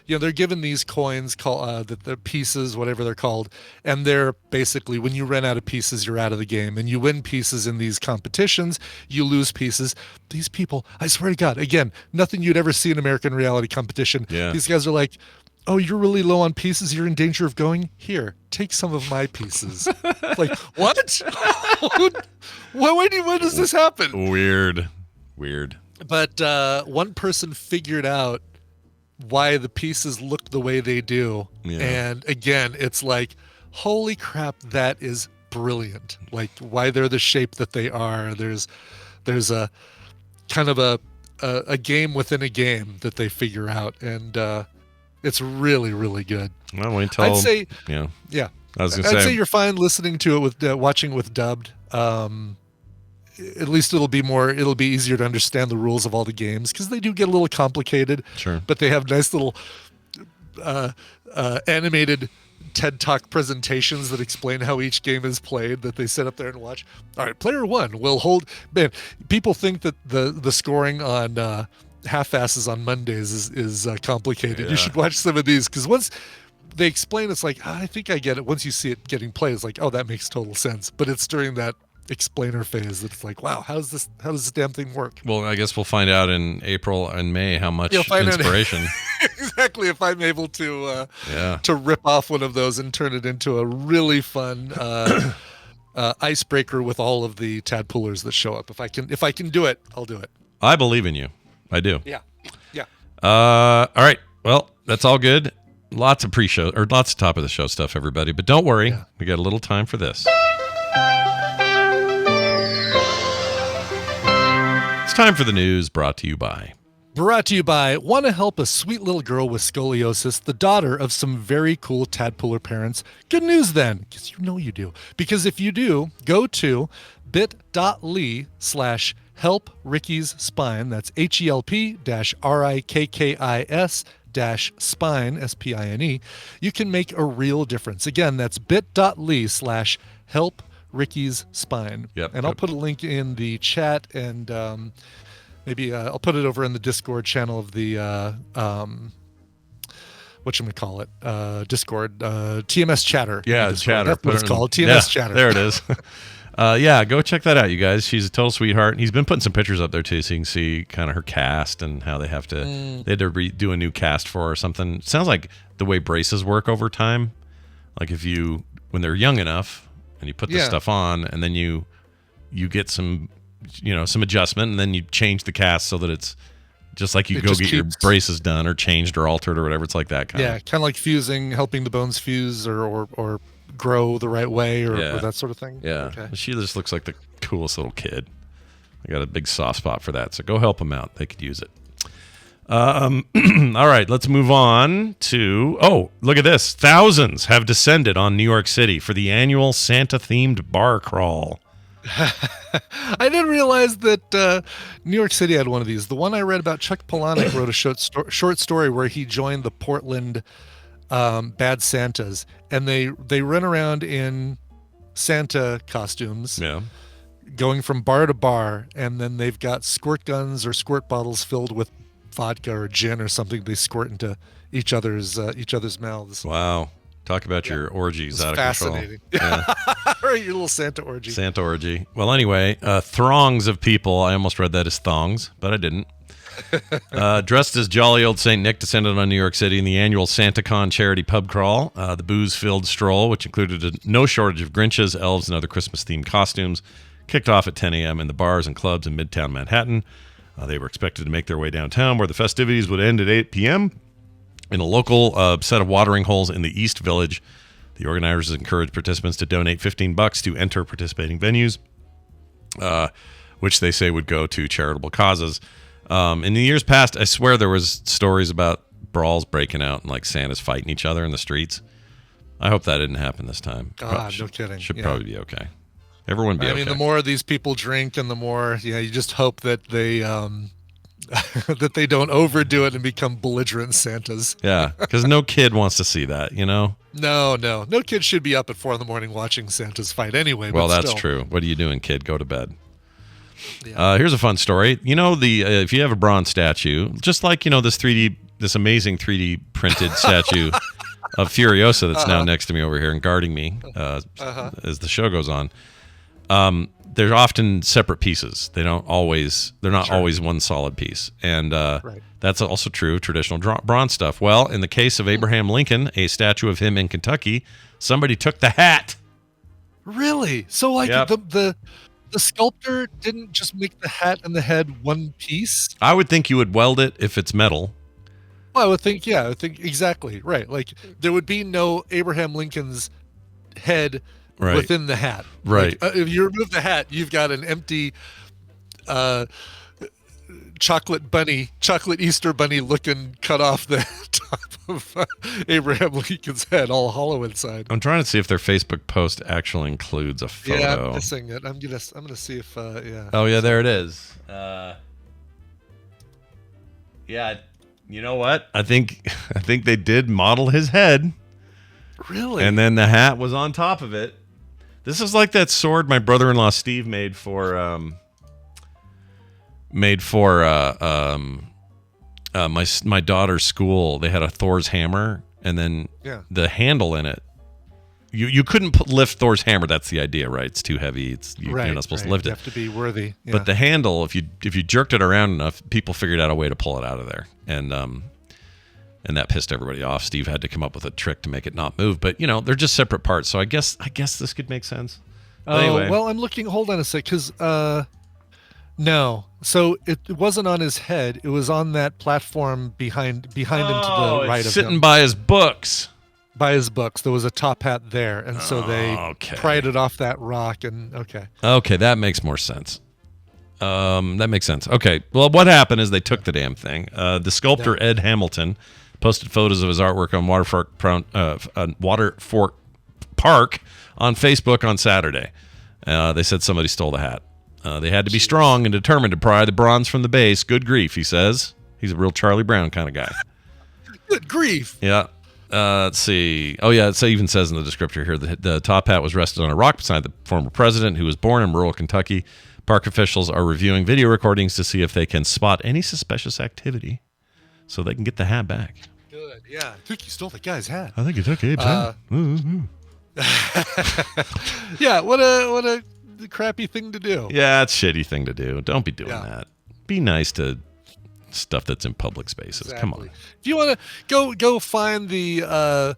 they're given these coins called the pieces, whatever they're called, and they're basically when you run out of pieces, you're out of the game, and you win pieces in these competitions, you lose pieces. These people, I swear to God, again, nothing you'd ever see in American reality competition. Yeah. These guys are like, oh, you're really low on pieces. You're in danger of going here. Take some of my pieces. Like, what? When does this happen? Weird. But one person figured out why the pieces look the way they do. Yeah. And again, it's like, holy crap, that is brilliant. Like why they're the shape that they are. There's a kind of a game within a game that they figure out. And, it's really, really good. Well, I'd say, yeah. I'd say you're fine listening to it with watching with dubbed. At least it'll be easier to understand the rules of all the games because they do get a little complicated. Sure. But they have nice little animated TED Talk presentations that explain how each game is played that they sit up there and watch. All right, player one will hold. Man, people think that the scoring on half-asses on Mondays is complicated. Yeah. You should watch some of these because once they explain, it's like, I think I get it. Once you see it getting played, it's like, oh, that makes total sense. But it's during that explainer phase that it's like, wow, how does this damn thing work? Well, I guess we'll find out in April and May how much inspiration. Exactly. If I'm able to rip off one of those and turn it into a really fun icebreaker with all of the tadpoolers that show up. If I can do it, I'll do it. I believe in you. I do. Yeah. All right. Well, that's all good. Lots of pre-show or lots of top of the show stuff, everybody. But don't worry, we got a little time for this. It's time for the news brought to you by. Want to help a sweet little girl with scoliosis, the daughter of some very cool tadpooler parents? Good news then, because you know you do. Because if you do, go to bit.ly/help Ricky's spine. That's HELP-RIKKIS-spine, SPINE. You can make a real difference. Again, that's bit.ly/help Ricky's spine. Yep. And I'll put a link in the chat and maybe I'll put it over in the Discord channel of the whatchamacallit, Discord, TMS Chatter. Yeah, Discord. Chatter. That's what it's called, TMS Chatter. There it is. Yeah, go check that out, you guys. She's a total sweetheart. And he's been putting some pictures up there too, so you can see kind of her cast and how they have to they had to do a new cast for her or something. Sounds like the way braces work over time. Like if you when they're young enough and you put the stuff on, and then you get some some adjustment, and then you change the cast so that it's just like you go get your braces done or changed or altered or whatever. It's like that kind of. Yeah, kind of like fusing, helping the bones fuse or grow the right way or that sort of thing. Yeah. Okay. She just looks like the coolest little kid. I got a big soft spot for that. So go help them out. They could use it. All right, let's move on to, look at this. Thousands have descended on New York City for the annual Santa-themed bar crawl. I didn't realize that New York City had one of these. The one I read about, Chuck Palahniuk wrote a short story where he joined the Portland Bad Santas, and they run around in Santa costumes, going from bar to bar, and then they've got squirt guns or squirt bottles filled with vodka or gin or something they squirt into each other's mouths. Wow. Talk about your orgies out of fascinating. control. Yeah. Right, your little Santa orgy. Santa orgy. Well, anyway, throngs of people. I almost read that as thongs, but I didn't. Dressed as jolly old Saint Nick descended on New York City in the annual Santacon charity pub crawl. The booze-filled stroll, which included no shortage of Grinches, elves, and other Christmas-themed costumes, kicked off at 10 a.m. in the bars and clubs in Midtown Manhattan. They were expected to make their way downtown, where the festivities would end at 8 p.m. In a local set of watering holes in the East Village. The organizers encouraged participants to donate $15 to enter participating venues, which they say would go to charitable causes. In the years past, I swear there was stories about brawls breaking out and like Santas fighting each other in the streets. I hope that didn't happen this time. God, no kidding. Should probably be okay. Everyone be okay. I mean, the more these people drink and the more, you just hope that they that they don't overdo it and become belligerent Santas. Yeah, because no kid wants to see that, No kid should be up at 4 a.m. watching Santas fight anyway. Well, but that's still. true. What are you doing, kid? Go to bed. Yeah. Here's a fun story. If you have a bronze statue, just like this amazing 3D printed statue of Furiosa that's now next to me over here and guarding me as the show goes on. They're often separate pieces. They're not always one solid piece. And that's also true of traditional bronze stuff. Well, in the case of Abraham Lincoln, a statue of him in Kentucky, somebody took the hat. Really? So the sculptor didn't just make the hat and the head one piece? I would think you would weld it if it's metal. Well, I would think exactly. Right. Like there would be no Abraham Lincoln's head within the hat. Right. Like, if you remove the hat, you've got an empty chocolate Easter bunny looking cut off the top of Abraham Lincoln's head, all hollow inside. I'm trying to see if their Facebook post actually includes a photo. Yeah, I'm missing it. I'm gonna see if Oh yeah, there it is. Yeah, you know what? I think they did model his head. Really? And then the hat was on top of it. This is like that sword my brother-in-law Steve made for my daughter's school. They had a Thor's hammer, and then the handle in it. You couldn't lift Thor's hammer. That's the idea, right? It's too heavy. You're not supposed to lift it. You have to be worthy. Yeah. But the handle, if you jerked it around enough, people figured out a way to pull it out of there, and that pissed everybody off. Steve had to come up with a trick to make it not move. But they're just separate parts. So I guess this could make sense. But anyway. Well, I'm looking. Hold on a sec, because no. So it wasn't on his head. It was on that platform behind him to the right of him. Sitting by his books. By his books, there was a top hat there, and so they pried it off that rock. And okay, that makes more sense. That makes sense. Okay, well, what happened is they took the damn thing. The sculptor Ed Hamilton posted photos of his artwork on Waterford Park on Facebook on Saturday. They said somebody stole the hat. They had to be strong and determined to pry the bronze from the base. Good grief, he says. He's a real Charlie Brown kind of guy. Good grief. Yeah. Let's see. Oh, yeah, it even says in the descriptor here, the top hat was rested on a rock beside the former president, who was born in rural Kentucky. Park officials are reviewing video recordings to see if they can spot any suspicious activity so they can get the hat back. Good, yeah. I think you stole the guy's hat. I think you took Abe's hat. Yeah, what a crappy thing to do. Yeah, it's a shitty thing to do. Don't be doing that. Be nice to stuff that's in public spaces. Exactly. Come on. If you want to go find the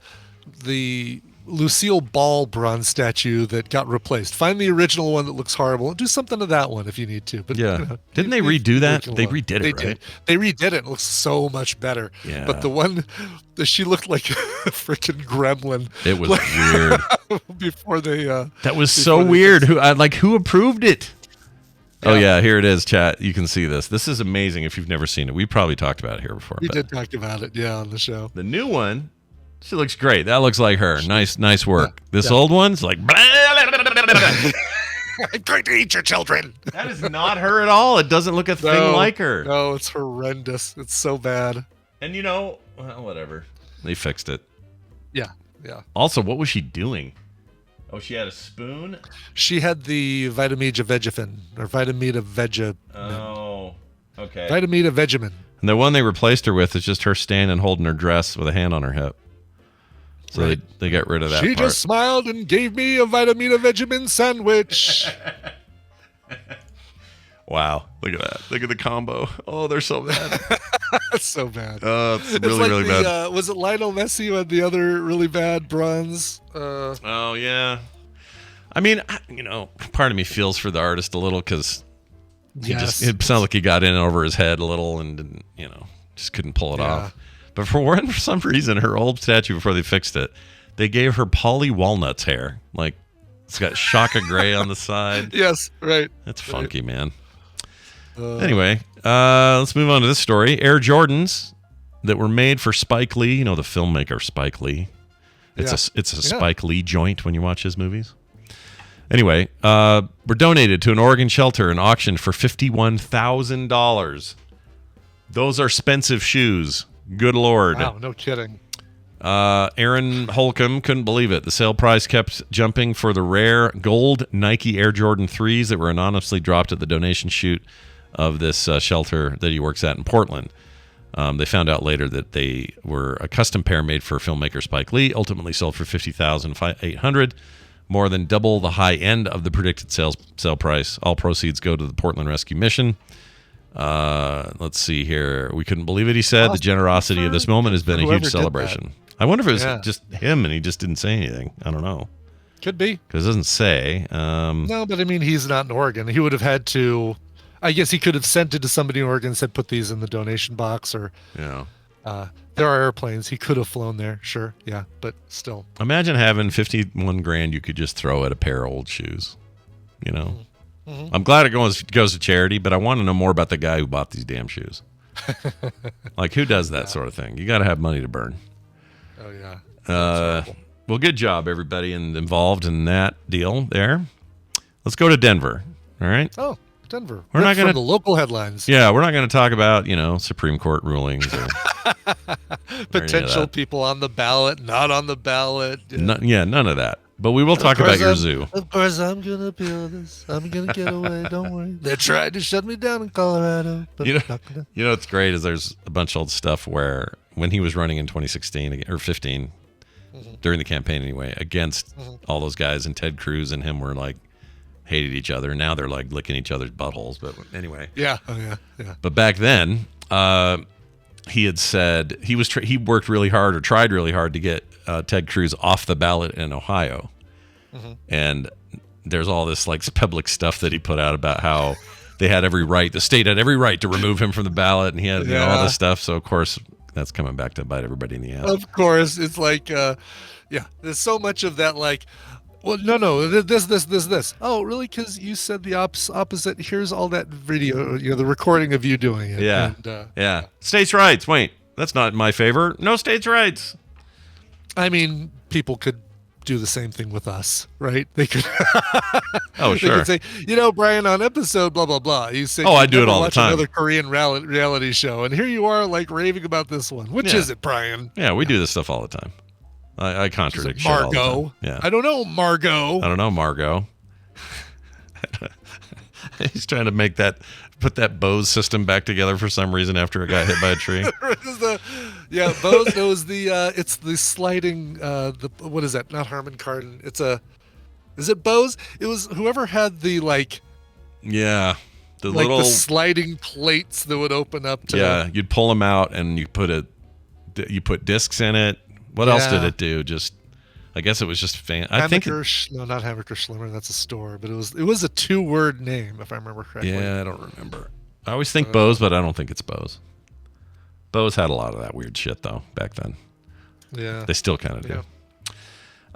Lucile Ball bronze statue that got replaced. Find the original one that looks horrible. Do something to that one if you need to. But didn't they redo that? They redid it, right? They redid it. It looks so much better. Yeah. But the one she looked like a freaking gremlin. It was weird. Before they that was so weird. Who approved it? Yeah. Oh yeah, here it is, chat. You can see this. This is amazing if you've never seen it. We probably talked about it here before. We did talk about it, on the show. The new one, she looks great. That looks like her. Nice work. This old one's like I'm going to eat your children. That is not her at all. It doesn't look a thing like her. No, it's horrendous. It's so bad. And whatever. They fixed it. Yeah. Also, what was she doing? Oh, she had a spoon? She had the Vitamita Vegemin, or Vitamita Vegemin. Oh, okay. Vitamita Vegemin. And the one they replaced her with is just her standing holding her dress with a hand on her hip. So they got rid of that She part. just smiled and gave me a Vitamita Vegemin sandwich. Wow. Look at that. Look at the combo. Oh, they're so bad. That's so bad. It's really bad. Was it Lionel Messi who had the other really bad bronze? Oh, yeah. I mean, part of me feels for the artist a little because it sounded like he got in over his head a little and didn't, just couldn't pull it off. But for some reason, her old statue, before they fixed it, they gave her Polly Walnut's hair. Like, it's got Shaka Gray on the side. Yes, right. That's funky, man. Anyway, let's move on to this story. Air Jordans that were made for Spike Lee. The filmmaker Spike Lee. It's a Spike Lee joint when you watch his movies. Anyway, were donated to an Oregon shelter and auctioned for $51,000. Those are expensive shoes. Good Lord. Wow, no kidding. Aaron Holcomb couldn't believe it. The sale price kept jumping for the rare gold Nike Air Jordan 3s that were anonymously dropped at the donation chute of this shelter that he works at in Portland. They found out later that they were a custom pair made for filmmaker Spike Lee, ultimately sold for $50,800, more than double the high end of the predicted sale price. All proceeds go to the Portland Rescue Mission. Let's see here. We couldn't believe it, he said. The generosity of this moment has been a huge celebration. I wonder if it was just him and he just didn't say anything. I don't know. Could be. Because it doesn't say. No, but I mean, he's not in Oregon. He would have had to... I guess he could have sent it to somebody in Oregon and said, put these in the donation box, or... Yeah. There are airplanes. He could have flown there, sure. Yeah, but still. Imagine having $51,000 you could just throw at a pair of old shoes. Mm-hmm. I'm glad it goes to charity, but I want to know more about the guy who bought these damn shoes. Like, who does that sort of thing? You got to have money to burn. Oh, yeah. Well, good job, everybody involved in that deal there. Let's go to Denver, all right? Oh, Denver. We're not going to the local headlines. Yeah, we're not going to talk about, Supreme Court rulings or potential people on the ballot, not on the ballot. None of that. But we will talk about your zoo. Of course, I'm going to appeal this. I'm going to get away. Don't worry. They tried to shut me down in Colorado. But what's great is there's a bunch of old stuff where when he was running in 2016 or 15, during the campaign anyway, against all those guys, and Ted Cruz and him were like, hated each other. Now they're like licking each other's buttholes. But anyway. Yeah. Oh, yeah. But back then, he had said he worked really hard or tried really hard to get Ted Cruz off the ballot in Ohio. And there's all this like public stuff that he put out about how they had every right, the state had every right to remove him from the ballot, and he had all this stuff. So of course that's coming back to bite everybody in the ass. Of course, it's like there's so much of that, like, well, no, this. Oh, really? Because you said the opposite. Here's all that video, the recording of you doing it. Yeah, States' rights. Wait, that's not in my favor. No states' rights. I mean, people could do the same thing with us, right? They could. Oh, sure. They could say, Brian, on episode blah blah blah, you say, I do it all the time. Another Korean reality show, and here you are, like, raving about this one. Which is it, Brian? Yeah, we do this stuff all the time. I contradict shit Margot. all the time. Yeah. I don't know, Margot. He's trying to put that Bose system back together for some reason after it got hit by a tree. Bose knows it's the sliding, what is that? Not Harman Kardon. It's a Is it Bose? It was whoever had the Yeah. The like little the sliding plates that would open up to. Yeah, you'd pull them out and you put discs in it. What else did Yeah. it do? I guess it was just I think No, not Hammaker Schlimmer. That's a store, but it was a 2-word name if I remember correctly. Yeah, I don't remember. I always think Bose, but I don't think it's Bose. Bose had a lot of that weird shit though back then. Yeah, they still kind of do. Yeah.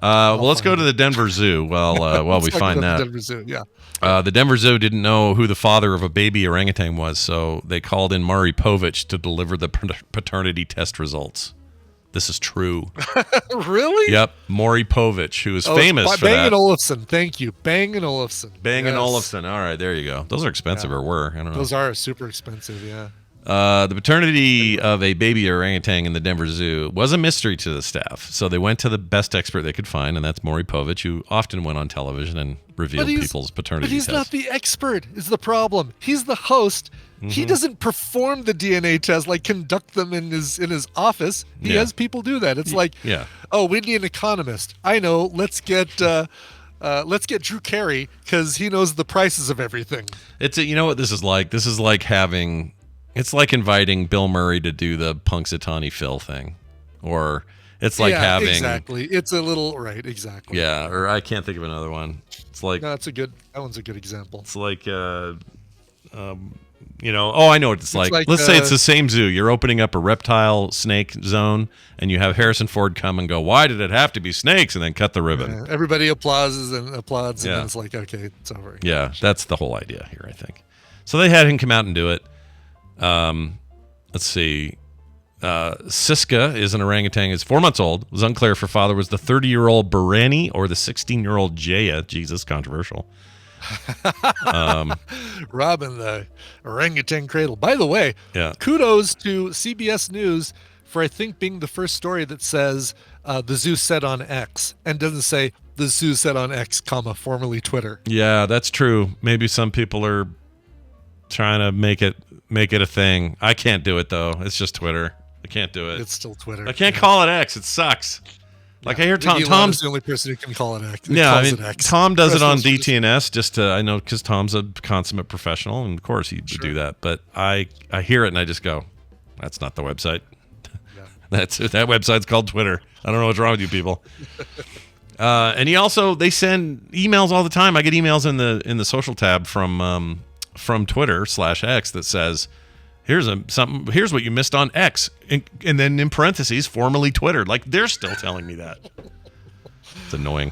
Well, let's go to the Denver Zoo. While we find that. The Denver Zoo, yeah. The Denver Zoo didn't know who the father of a baby orangutan was, so they called in Maury Povich to deliver the paternity test results. This is true. Really? Yep, Maury Povich, who is famous for Bang that. & Olufsen. Thank you, Bang & Olufsen. Bang Yes. & Olufsen. All right, there you go. Those are expensive, or were. I don't know. Those are super expensive. Yeah. The paternity of a baby orangutan in the Denver Zoo was a mystery to the staff, so they went to the best expert they could find, and that's Maury Povich, who often went on television and revealed people's paternity But he's tests. not the expert, is the problem. He's the host. He doesn't perform the DNA test, conduct them in his office. He has people do that. It's oh, we need an economist. I know. Let's get Drew Carey because he knows the prices of everything. You know what this is like? This is like having... It's like inviting Bill Murray to do the Punxsutawney Phil thing. Or it's like having... Exactly. It's a little... Right, exactly. Yeah, or I can't think of another one. It's like... No, that one's a good example. It's like... I know what it's like. Let's say it's the same zoo. You're opening up a reptile snake zone, and you have Harrison Ford come and go, why did it have to be snakes? And then cut the ribbon. Yeah, everybody applauds, and then it's like, okay, it's over. Yeah, that's the whole idea here, I think. So they had him come out and do it. Let's see. Siska is an orangutan. Is 4 months old. It was unclear if her father was the 30-year-old Barani or the 16-year-old Jaya. Jesus, controversial. Robin the orangutan cradle. By the way, kudos to CBS News for, I think, being the first story that says the zoo said on X and doesn't say the zoo said on X, formerly Twitter. Yeah, that's true. Maybe some people are trying to make it a thing. I can't do it though. It's just Twitter. I can't do it. It's still Twitter. I can't call it X. It sucks. I hear Tom's the only person who can call it X. Tom does it on DTNS just to, I know, because Tom's a consummate professional, and of course he would do that. But I hear it and I just go, that's not the website. Yeah. That website's called Twitter. I don't know what's wrong with you people. And they send emails all the time. I get emails in the social tab from Twitter /X that says, here's what you missed on X, and then in parentheses, formerly Twitter. Like, they're still telling me that. It's annoying.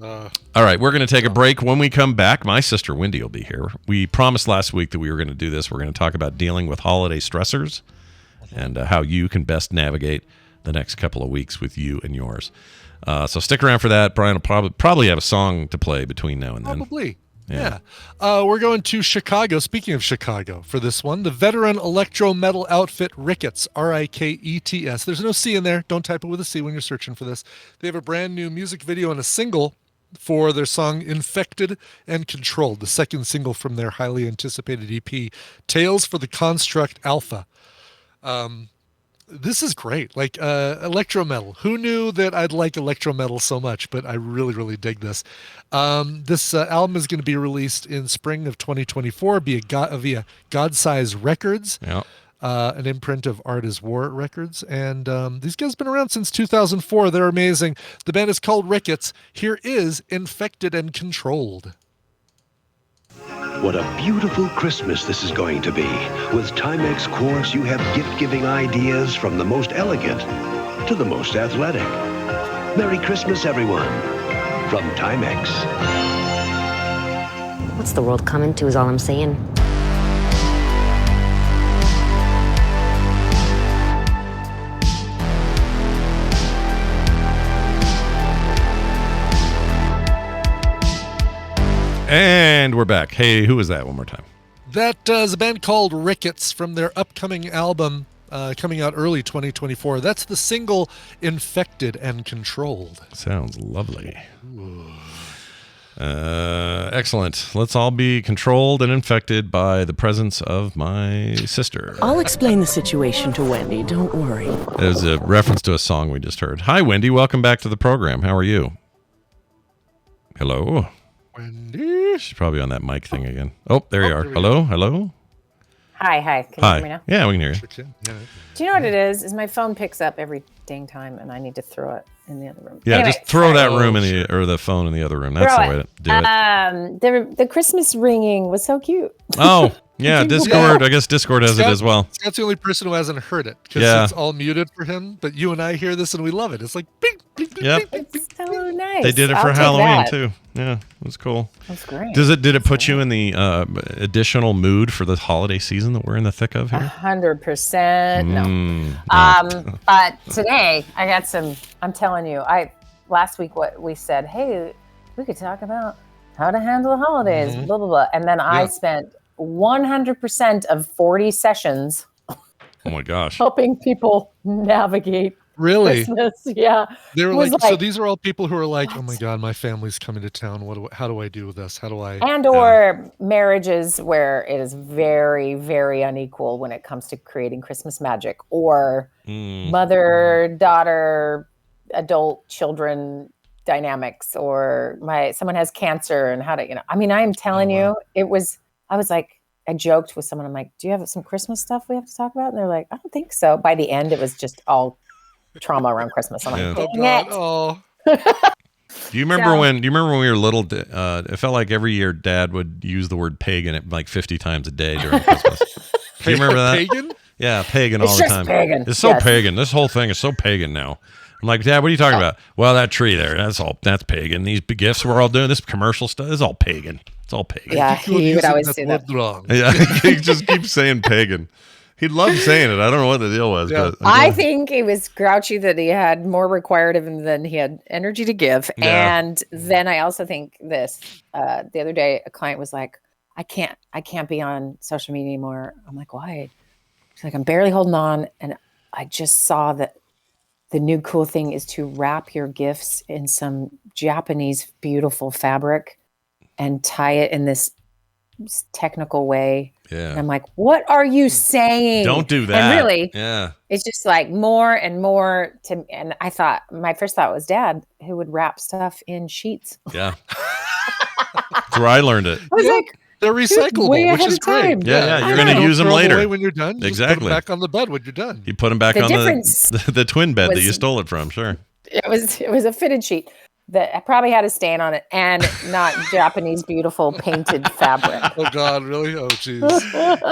All right, we're going to take a break. When we come back, my sister Wendi will be here. We promised last week that we were going to do this. We're going to talk about dealing with holiday stressors and how you can best navigate the next couple of weeks with you and yours. So stick around for that. Brian will probably have a song to play between now and then. Probably. Yeah. We're going to Chicago. Speaking of Chicago, for this one, the veteran electro metal outfit Ricketts, Rikets. There's no C in there. Don't type it with a C when you're searching for this. They have a brand new music video and a single for their song Infected and Controlled, the second single from their highly anticipated EP, Tales for the Construct Alpha. This is great. Electro metal. Who knew that I'd like electro metal so much? But I really, really dig this. This album is going to be released in spring of 2024 via God-Size Records, an imprint of Art is War Records. And these guys have been around since 2004. They're amazing. The band is called Ricketts. Here is Infected and Controlled. What a beautiful Christmas this is going to be. With Timex Course, you have gift-giving ideas from the most elegant to the most athletic. Merry Christmas, everyone, from Timex. What's the world coming to is all I'm saying. And we're back. Hey, who was that? One more time. That is a band called Ricketts from their upcoming album coming out early 2024. That's the single Infected and Controlled. Sounds lovely. Excellent. Let's all be controlled and infected by the presence of my sister. I'll explain the situation to Wendi. Don't worry. There's a reference to a song we just heard. Hi, Wendi. Welcome back to the program. How are you? Hello. Wendi. She's probably on that mic thing again. Oh, there you are. Hello. Hi. Can you hear me now? Yeah, we can hear you. Do you know what it is? Is my phone picks up every dang time, and I need to throw it in the other room. Yeah, Anyway, just throw that room or the phone in the other room. That's the way to do it. The Christmas ringing was so cute. Oh, yeah, Discord. I guess Discord has it as well. Scott's the only person who hasn't heard it because it's all muted for him. But you and I hear this and we love it. It's like bing, bing, bing, Yep. bing, bing, so nice. They did it for Halloween too. Yeah, that's cool. That's great. Did it put you in the additional mood for the holiday season that we're in the thick of here? 100%. No. But today I got some. I'm telling you, last week what we said. Hey, we could talk about how to handle the holidays. Blah blah blah. And then I spent 100% of 40 sessions. Oh my gosh. Helping people navigate. Really? Christmas. Yeah. They were like, so these are all people who are like, oh my God, my family's coming to town. How do I do this? How do I? Or marriages where it is very, very unequal when it comes to creating Christmas magic, or mother, daughter, adult children dynamics, or someone has cancer and how to, I mean, I am telling you, I was like, I joked with someone. I'm like, do you have some Christmas stuff we have to talk about? And they're like, I don't think so. By the end, it was just all trauma around Christmas. I'm like, dang it. Oh. Do you remember when we were little? It felt like every year Dad would use the word pagan like 50 times a day during Christmas. Do you remember that? Pagan? Yeah, pagan all the time. Pagan. It's so pagan. This whole thing is so pagan now. I'm like, Dad, what are you talking about? Well, that tree there, that's pagan. These big gifts we're all doing, this commercial stuff, is all pagan. It's all pagan. Yeah, he would always say that. Wrong. Yeah, he just keeps saying pagan. He loved saying it. I don't know what the deal was. Yeah. But I think he was grouchy that he had more required of him than he had energy to give. Yeah. And then I also think this, the other day, a client was like, I can't be on social media anymore. I'm like, why? She's like, I'm barely holding on. And I just saw that the new cool thing is to wrap your gifts in some Japanese beautiful fabric and tie it in this technical way. Yeah. And I'm like, what are you saying? Don't do that. And really, yeah, it's just like more and more and I thought, my first thought was Dad, who would wrap stuff in sheets. Yeah. That's where I learned it. I was like, they're recyclable, which is great. Yeah, you're going to use them throw later. Away when you're done. Exactly. Just put them back on the bed when you're done. You put them back on the twin bed that you stole it from. Sure. It was a fitted sheet that probably had a stain on it and not Japanese beautiful painted fabric. Oh God, really? Oh jeez.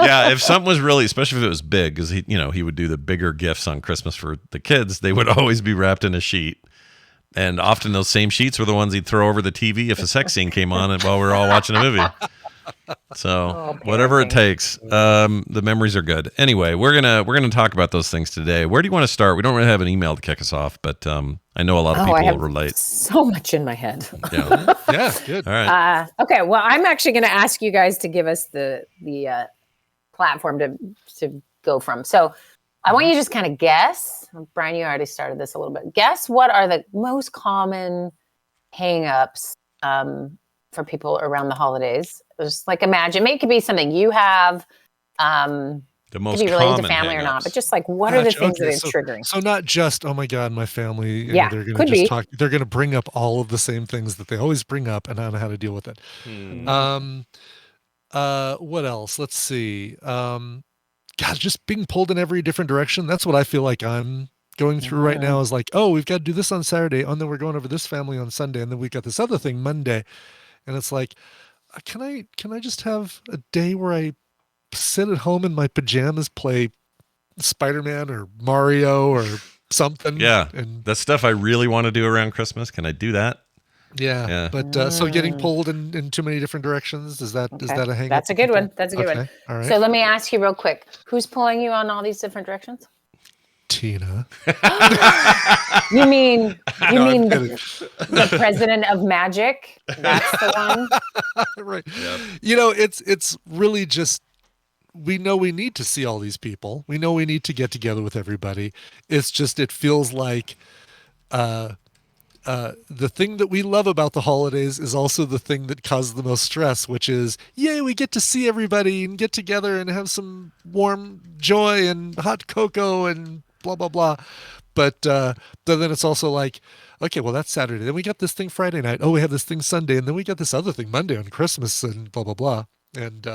Yeah, if something was really, especially if it was big, because he would do the bigger gifts on Christmas for the kids, they would always be wrapped in a sheet. And often those same sheets were the ones he'd throw over the TV if a sex scene came on while we were all watching a movie. So whatever it takes, the memories are good. Anyway, we're gonna talk about those things today. Where do you want to start? We don't really have an email to kick us off, but I know a lot of people will relate. So much in my head. Yeah, yeah, good. All right. Okay, well, I'm actually going to ask you guys to give us the platform to go from. So I want you to just kind of guess. Brian, you already started this a little bit. Guess what are the most common hang-ups for people around the holidays? Just like imagine, it could be something you have. The most could be related to common family hang-ups. or not, but just like what are the things that are triggering? So not just, oh my God, my family. Yeah, they're going could to just be. talk. They're going to bring up all of the same things that they always bring up, and I don't know how to deal with it. What else? Let's see. God, just being pulled in every different direction. That's what I feel like I'm going through right now. Is like, oh, we've got to do this on Saturday, and then we're going over this family on Sunday, and then we've got this other thing Monday, and it's like, can I just have a day where I sit at home in my pajamas, play Spider-Man or Mario or something? Yeah, and that's stuff I really want to do around Christmas. Can I do that? Yeah. But so getting pulled in too many different directions, is that a hang? That's a good one. That's a good one. All right. So let me ask you real quick: who's pulling you on all these different directions? Tina. You mean the president of magic? That's the one, right? Yep. It's really just, we know we need to see all these people. We know we need to get together with everybody. It's just, it feels like the thing that we love about the holidays is also the thing that causes the most stress, which is, yay, we get to see everybody and get together and have some warm joy and hot cocoa and blah, blah, blah. But then it's also like, okay, well, that's Saturday. Then we got this thing Friday night. Oh, we have this thing Sunday. And then we got this other thing Monday on Christmas and blah, blah, blah. And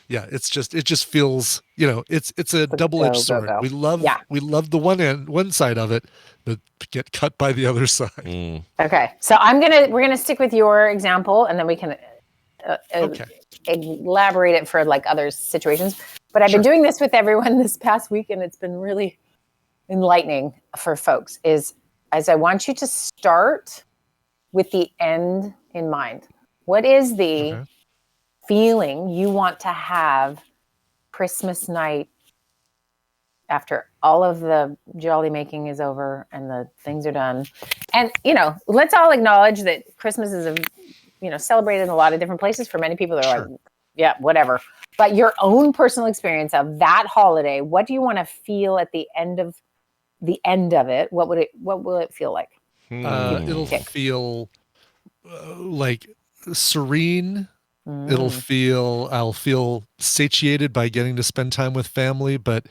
yeah, it just feels, it's a double-edged sword. We love the one side of it, but get cut by the other side. Okay. So we're gonna stick with your example, and then we can elaborate it for like other situations. But I've been doing this with everyone this past week, and it's been really enlightening for folks as I want you to start with the end in mind. What is the feeling you want to have Christmas night after all of the jolly making is over and the things are done? And, let's all acknowledge that Christmas is, celebrated in a lot of different places. For many people, they're like, yeah, whatever. But your own personal experience of that holiday, what do you want to feel at the end of it? What will it feel like? It'll feel like serene. I'll feel satiated by getting to spend time with family, but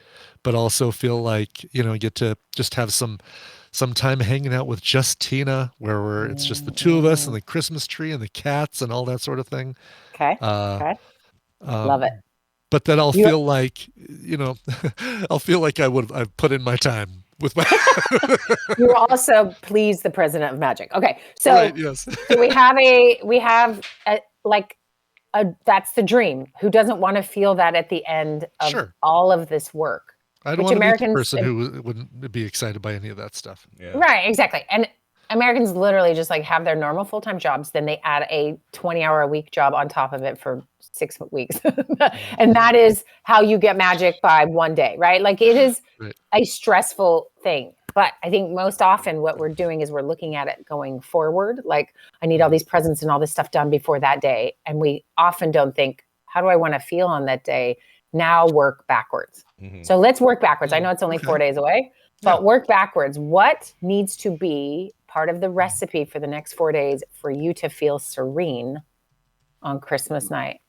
also feel like, get to just have some time hanging out with just Tina, where it's just the two of us and the Christmas tree and the cats and all that sort of thing. Okay. Love it. But then I'll feel like, I'll feel like I've put in my time with my. You're also please the president of magic. Okay. So, right, yes. So we have that's the dream. Who doesn't want to feel that at the end of all of this work? I don't want to be the person who wouldn't be excited by any of that stuff. Yeah. Right, exactly. And Americans literally just like have their normal full-time jobs, then they add a 20-hour-a-week job on top of it for 6 weeks. And that is how you get magic by one day, right? Like it is a stressful thing. But I think most often what we're doing is we're looking at it going forward. Like I need all these presents and all this stuff done before that day. And we often don't think, how do I want to feel on that day? Now work backwards. So let's work backwards. I know it's only 4 days away, but work backwards. What needs to be part of the recipe for the next 4 days for you to feel serene on Christmas night?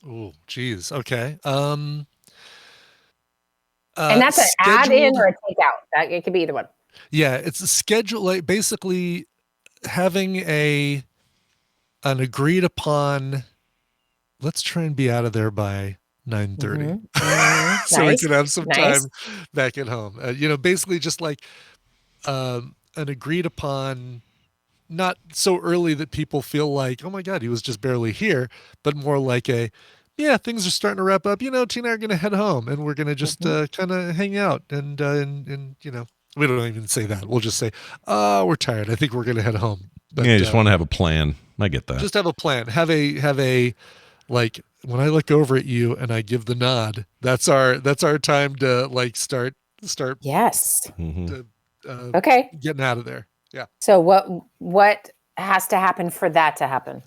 Oh, geez. Okay. And that's an add in or a take out. It could be either one. Yeah, it's a schedule, like basically having an agreed upon. Let's try and be out of there by 9:30, so we can have some time back at home. Basically just like an agreed upon, not so early that people feel like, oh my God, he was just barely here, but more like things are starting to wrap up. Tina and I are going to head home and we're going to just kind of hang out and we don't even say that. We'll just say, we're tired. I think we're going to head home. But, you just want to have a plan. I get that. Just have a plan. Have a like when I look over at you and I give the nod, that's our time to like start. Yes. Getting out of there. Yeah. So what has to happen for that to happen?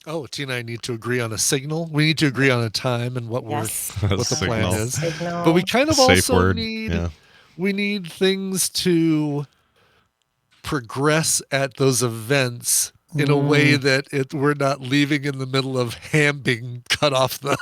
Oh, Tina and I need to agree on a signal. We need to agree on a time and what the plan is. Signal. But we kind of also need things to progress at those events in a way that we're not leaving in the middle of ham being cut off the,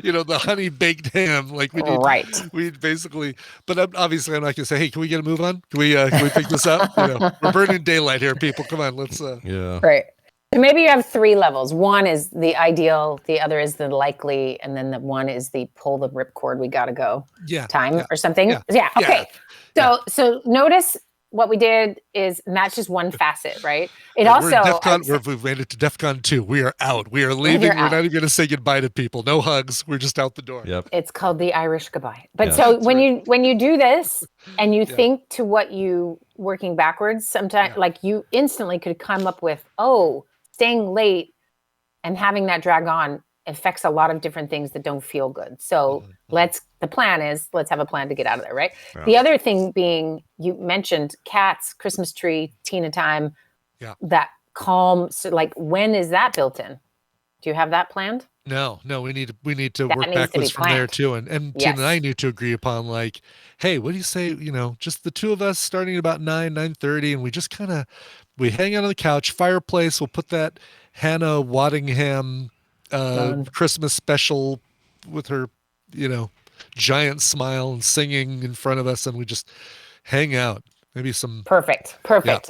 the honey baked ham. Like we basically, but obviously I'm not going to say, hey, can we get a move on? Can we pick this up? We're burning daylight here, people. Come on, let's. Right. So maybe you have 3 levels. One is the ideal, the other is the likely, and then the one is the pull the ripcord, we got to go time or something. Yeah. Okay. So notice what we did is, and that's just one facet, right? It also we've made it to DEFCON 2. We are out. We are leaving. We're not even going to say goodbye to people. No hugs. We're just out the door. Yep. It's called the Irish goodbye. But so when you do this and you think to what you working backwards, sometimes like you instantly could come up with, staying late and having that drag on affects a lot of different things that don't feel good. So the plan is, let's have a plan to get out of there, right? Yeah. The other thing being, you mentioned cats, Christmas tree, Tina time, that calm. So like, when is that built in? Do you have that planned? No, we need to work backwards from there too. And Tina and I need to agree upon like, hey, what do you say, just the two of us starting at about 9:30, and we just we hang out on the couch, fireplace, we'll put that Hannah Waddingham Christmas special with her, giant smile and singing in front of us, and we just hang out. Maybe some. Perfect.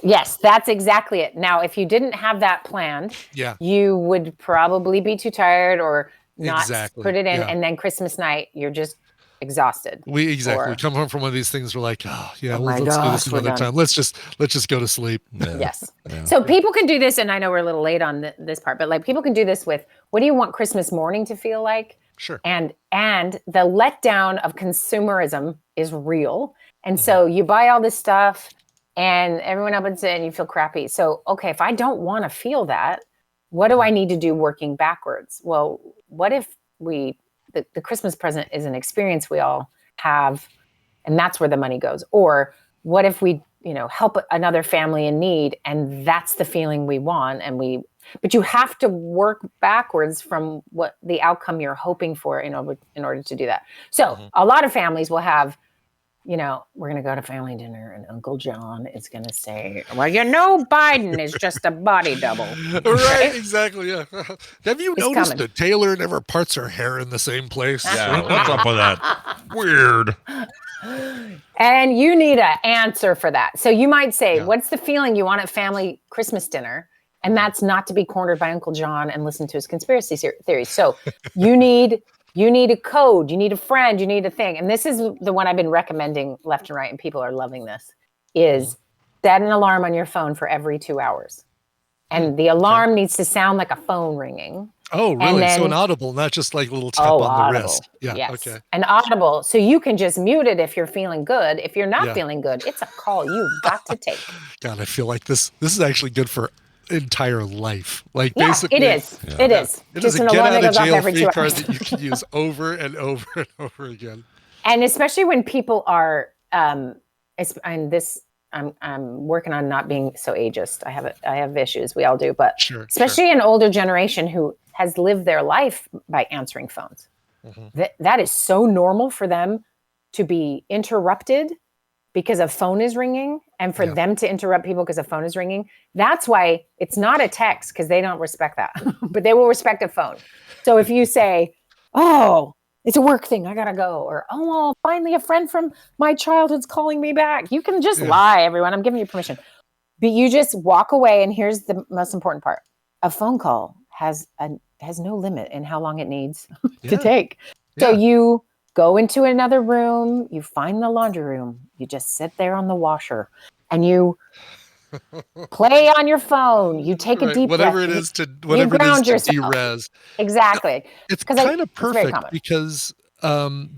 Yes, that's exactly it. Now, if you didn't have that planned, you would probably be too tired or not put it in. And then Christmas night, you're just exhausted. We come home from one of these things. We're like, let's do this another time. Let's just go to sleep. Yes. So people can do this, and I know we're a little late on this part, but like people can do this with, what do you want Christmas morning to feel like? Sure. And the letdown of consumerism is real. And so you buy all this stuff and everyone opens it and you feel crappy. So, okay, if I don't want to feel that, what do I need to do working backwards? Well, what if the Christmas present is an experience we all have, and that's where the money goes? Or what if we, help another family in need, and that's the feeling we want, but you have to work backwards from what the outcome you're hoping for in order to do that. So a lot of families will have, we're going to go to family dinner and Uncle John is going to say, well, Biden is just a body double. Right, exactly, yeah. Have you noticed that Taylor never parts her hair in the same place? Yeah, what's up with that? Weird. And you need an answer for that. So you might say, what's the feeling you want at family Christmas dinner? And that's not to be cornered by Uncle John and listen to his conspiracy theories. So you need a code, you need a friend, you need a thing. And this is the one I've been recommending left and right, and people are loving this, is set an alarm on your phone for every 2 hours. And the alarm needs to sound like a phone ringing. Oh, really? So an audible, not just like a little tap on the wrist. Yeah, yes. Okay. An audible. So you can just mute it if you're feeling good. If you're not feeling good, it's a call you've got to take. God, I feel like this is actually good for entire life. Like basically it is. It is. It is a get out of jail free card that you can use over and over and over again. And especially when people are I'm working on not being so ageist. I have issues. We all do, but especially an older generation who has lived their life by answering phones. That is so normal for them to be interrupted because a phone is ringing, and for them to interrupt people because a phone is ringing. That's why it's not a text, because they don't respect that, but they will respect a phone. So if you say, oh, it's a work thing, I gotta go, or oh, finally a friend from my childhood's calling me back, you can just lie, everyone. I'm giving you permission. But you just walk away, and here's the most important part. A phone call has no limit in how long it needs to take. So you go into another room, you find the laundry room, you just sit there on the washer, and you play on your phone, you take a deep breath. Whatever it is to de-res. Exactly. It's kind of perfect because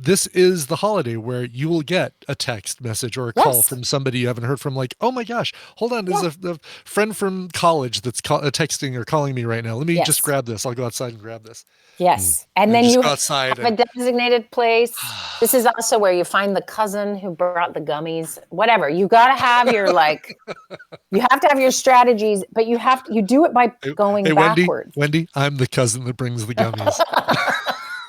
this is the holiday where you will get a text message or a call from somebody you haven't heard from, like, oh my gosh, hold on, there's a friend from college that's texting or calling me right now. Let me just grab this. I'll go outside and grab this. Yes. And then you have a designated place. This is also where you find the cousin who brought the gummies, whatever. You got to have your, you have to have your strategies, but you do it by going backwards. Wendy, I'm the cousin that brings the gummies.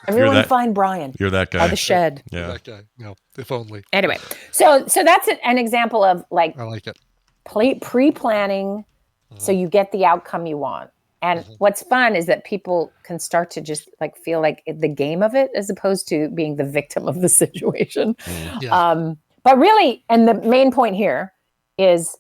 Everyone find Brian. You're that guy. By the shed. Yeah. That guy. No, if only. Anyway, so that's an example of I like it. Pre-planning so you get the outcome you want. And what's fun is that people can start to just feel like the game of it as opposed to being the victim of the situation. But really, and the main point here is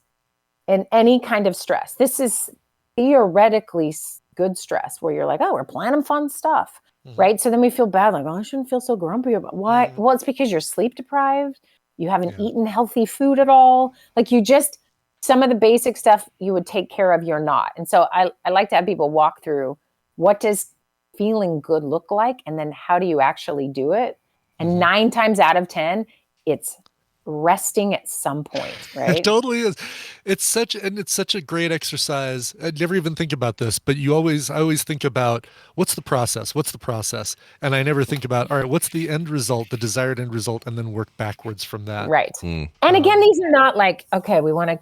in any kind of stress, this is theoretically good stress where you're like, oh, we're planning fun stuff. Right. So then we feel bad. Like, oh, I shouldn't feel so grumpy about why. Well, it's because you're sleep deprived. You haven't eaten healthy food at all. Some of the basic stuff you would take care of, you're not. And so I like to have people walk through, what does feeling good look like? And then how do you actually do it? And 9 times out of 10, it's resting at some point, right? It totally is. It's such a great exercise. I never even think about this, but I always think about what's the process? And I never think about, all right, what's the end result, the desired end result, and then work backwards from that. Right. And again, these are not like, okay, we want to,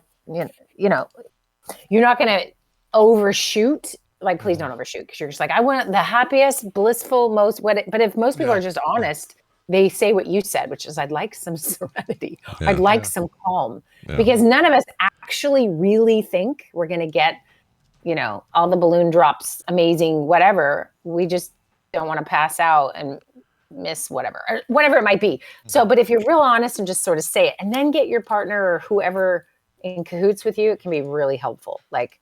you're not going to overshoot. Please don't overshoot, because you're just like, I want the happiest, blissful, but if most people are just honest, they say what you said, which is, I'd like some serenity. I'd like some calm, because none of us actually really think we're going to get, all the balloon drops, amazing, whatever. We just don't want to pass out and Miss whatever, or whatever it might be. So, but if you're real honest and just sort of say it and then get your partner or whoever in cahoots with you, it can be really helpful. Like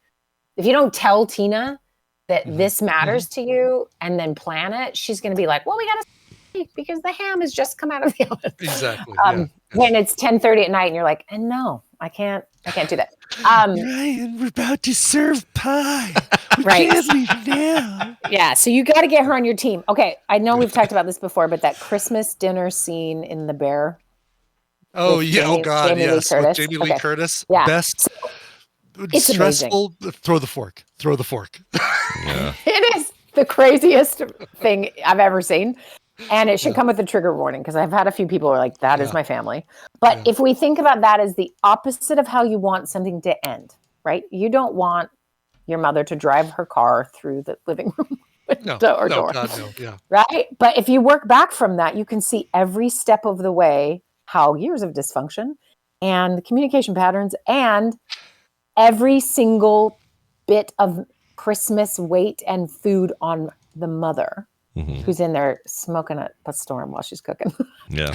if you don't tell Tina that this matters to you and then plan it, she's going to be like, well, we got to see because the ham has just come out of the oven. Exactly. When it's 10:30 at night and you're like, and no, I can't do that. Ryan, we're about to serve pie. We can't leave now. Yeah, so you got to get her on your team. Okay, I know we've talked about this before, but that Christmas dinner scene in The Bear. Oh yeah! Jamie, oh God! Jamie Yes, Lee with Curtis. Jamie Lee Curtis. Yeah. Best. It's Stressful. Throw the fork. Throw the fork. Yeah. It is the craziest thing I've ever seen. And it should come with a trigger warning because I've had a few people who are like, that is my family. But if we think about that as the opposite of how you want something to end, right? You don't want your mother to drive her car through the living room window or door. God, no. Yeah. Right? But if you work back from that, you can see every step of the way how years of dysfunction and communication patterns and every single bit of Christmas weight and food on the mother who's in there smoking a storm while she's cooking. Yeah.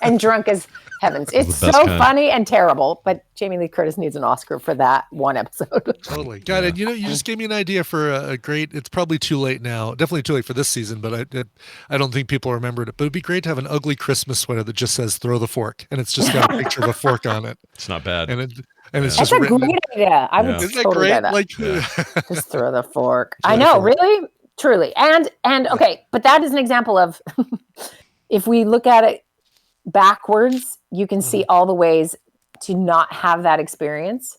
And drunk as heavens. It's so funny and terrible, but Jamie Lee Curtis needs an Oscar for that one episode. Totally. Got it. You know, you just gave me an idea for a great, it's probably too late now. Definitely too late for this season, but I don't think people remembered it. But it'd be great to have an ugly Christmas sweater that just says throw the fork. And it's just got a picture of a fork on it. It's not bad. And it's That's just a written. great idea. I would Isn't that totally great? buy that. Like, just throw the fork. I know, really? Truly. And okay, but that is an example of if we look at it backwards, you can see all the ways to not have that experience.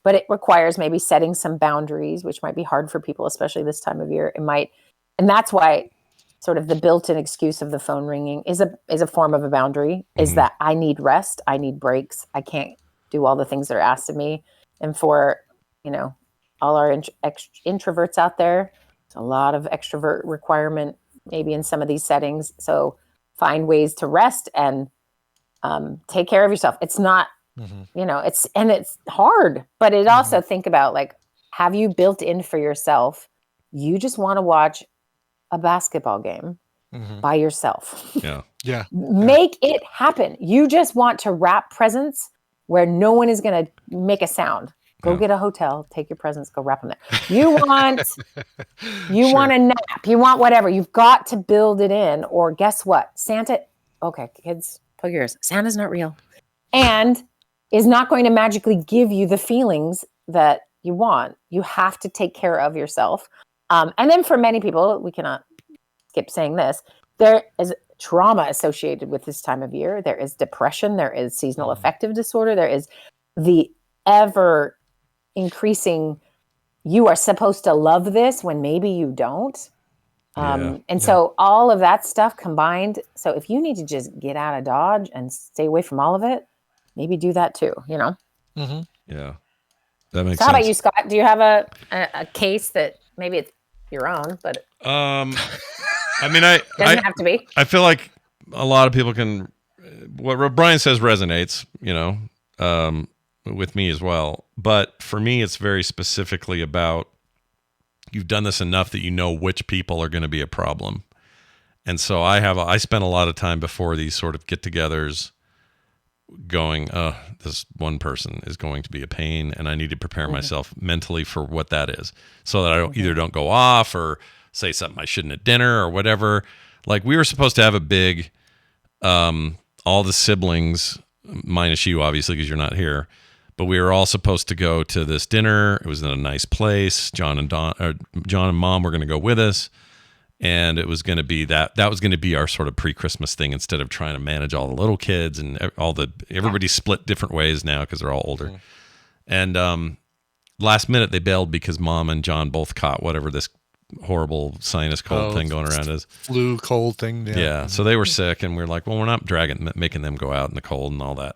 But it requires maybe setting some boundaries, which might be hard for people, especially this time of year. It might, and that's why sort of the built-in excuse of the phone ringing is a form of a boundary, is that I need rest, I need breaks, I can't do all the things that are asked of me. And for, you know, all our introverts out there, a lot of extrovert requirement maybe in some of these settings. So find ways to rest and take care of yourself. It's not, you know, it's hard, but it also think about like, have you built in for yourself? You just want to watch a basketball game by yourself. Yeah. Make it happen. You just want to wrap presents where no one is going to make a sound. Go get a hotel, take your presents, go wrap them there. You want a nap, you want whatever. You've got to build it in, or guess what? Santa, okay, kids, plug your ears. Santa's not real and is not going to magically give you the feelings that you want. You have to take care of yourself. And then for many people, we cannot skip saying this, there is trauma associated with this time of year. There is depression, there is seasonal affective disorder, there is the ever increasing, you are supposed to love this when maybe you don't. So all of that stuff combined. So if you need to just get out of Dodge and stay away from all of it, maybe do that too, you know? Yeah. That makes so sense. How about you, Scott? Do you have a case that maybe it's your own, but I mean, doesn't have to be. I feel like a lot of people can, what Brian says resonates, you know, with me as well. But for me, it's very specifically about you've done this enough that you know which people are going to be a problem. And so I spent a lot of time before these sort of get-togethers going, this one person is going to be a pain, and I need to prepare myself mentally for what that is, so that I don't go off or say something I shouldn't at dinner or whatever. Like we were supposed to have a big, all the siblings, minus you obviously because you're not here, but we were all supposed to go to this dinner. It was in a nice place. John and Mom were going to go with us. And it was going to be that was going to be our sort of pre-Christmas thing, instead of trying to manage all the little kids and everybody's split different ways now because they're all older. And last minute they bailed because Mom and John both caught whatever this horrible sinus cold thing going around is. Flu cold thing. Yeah. So they were sick, and we're like, well, we're not making them go out in the cold and all that.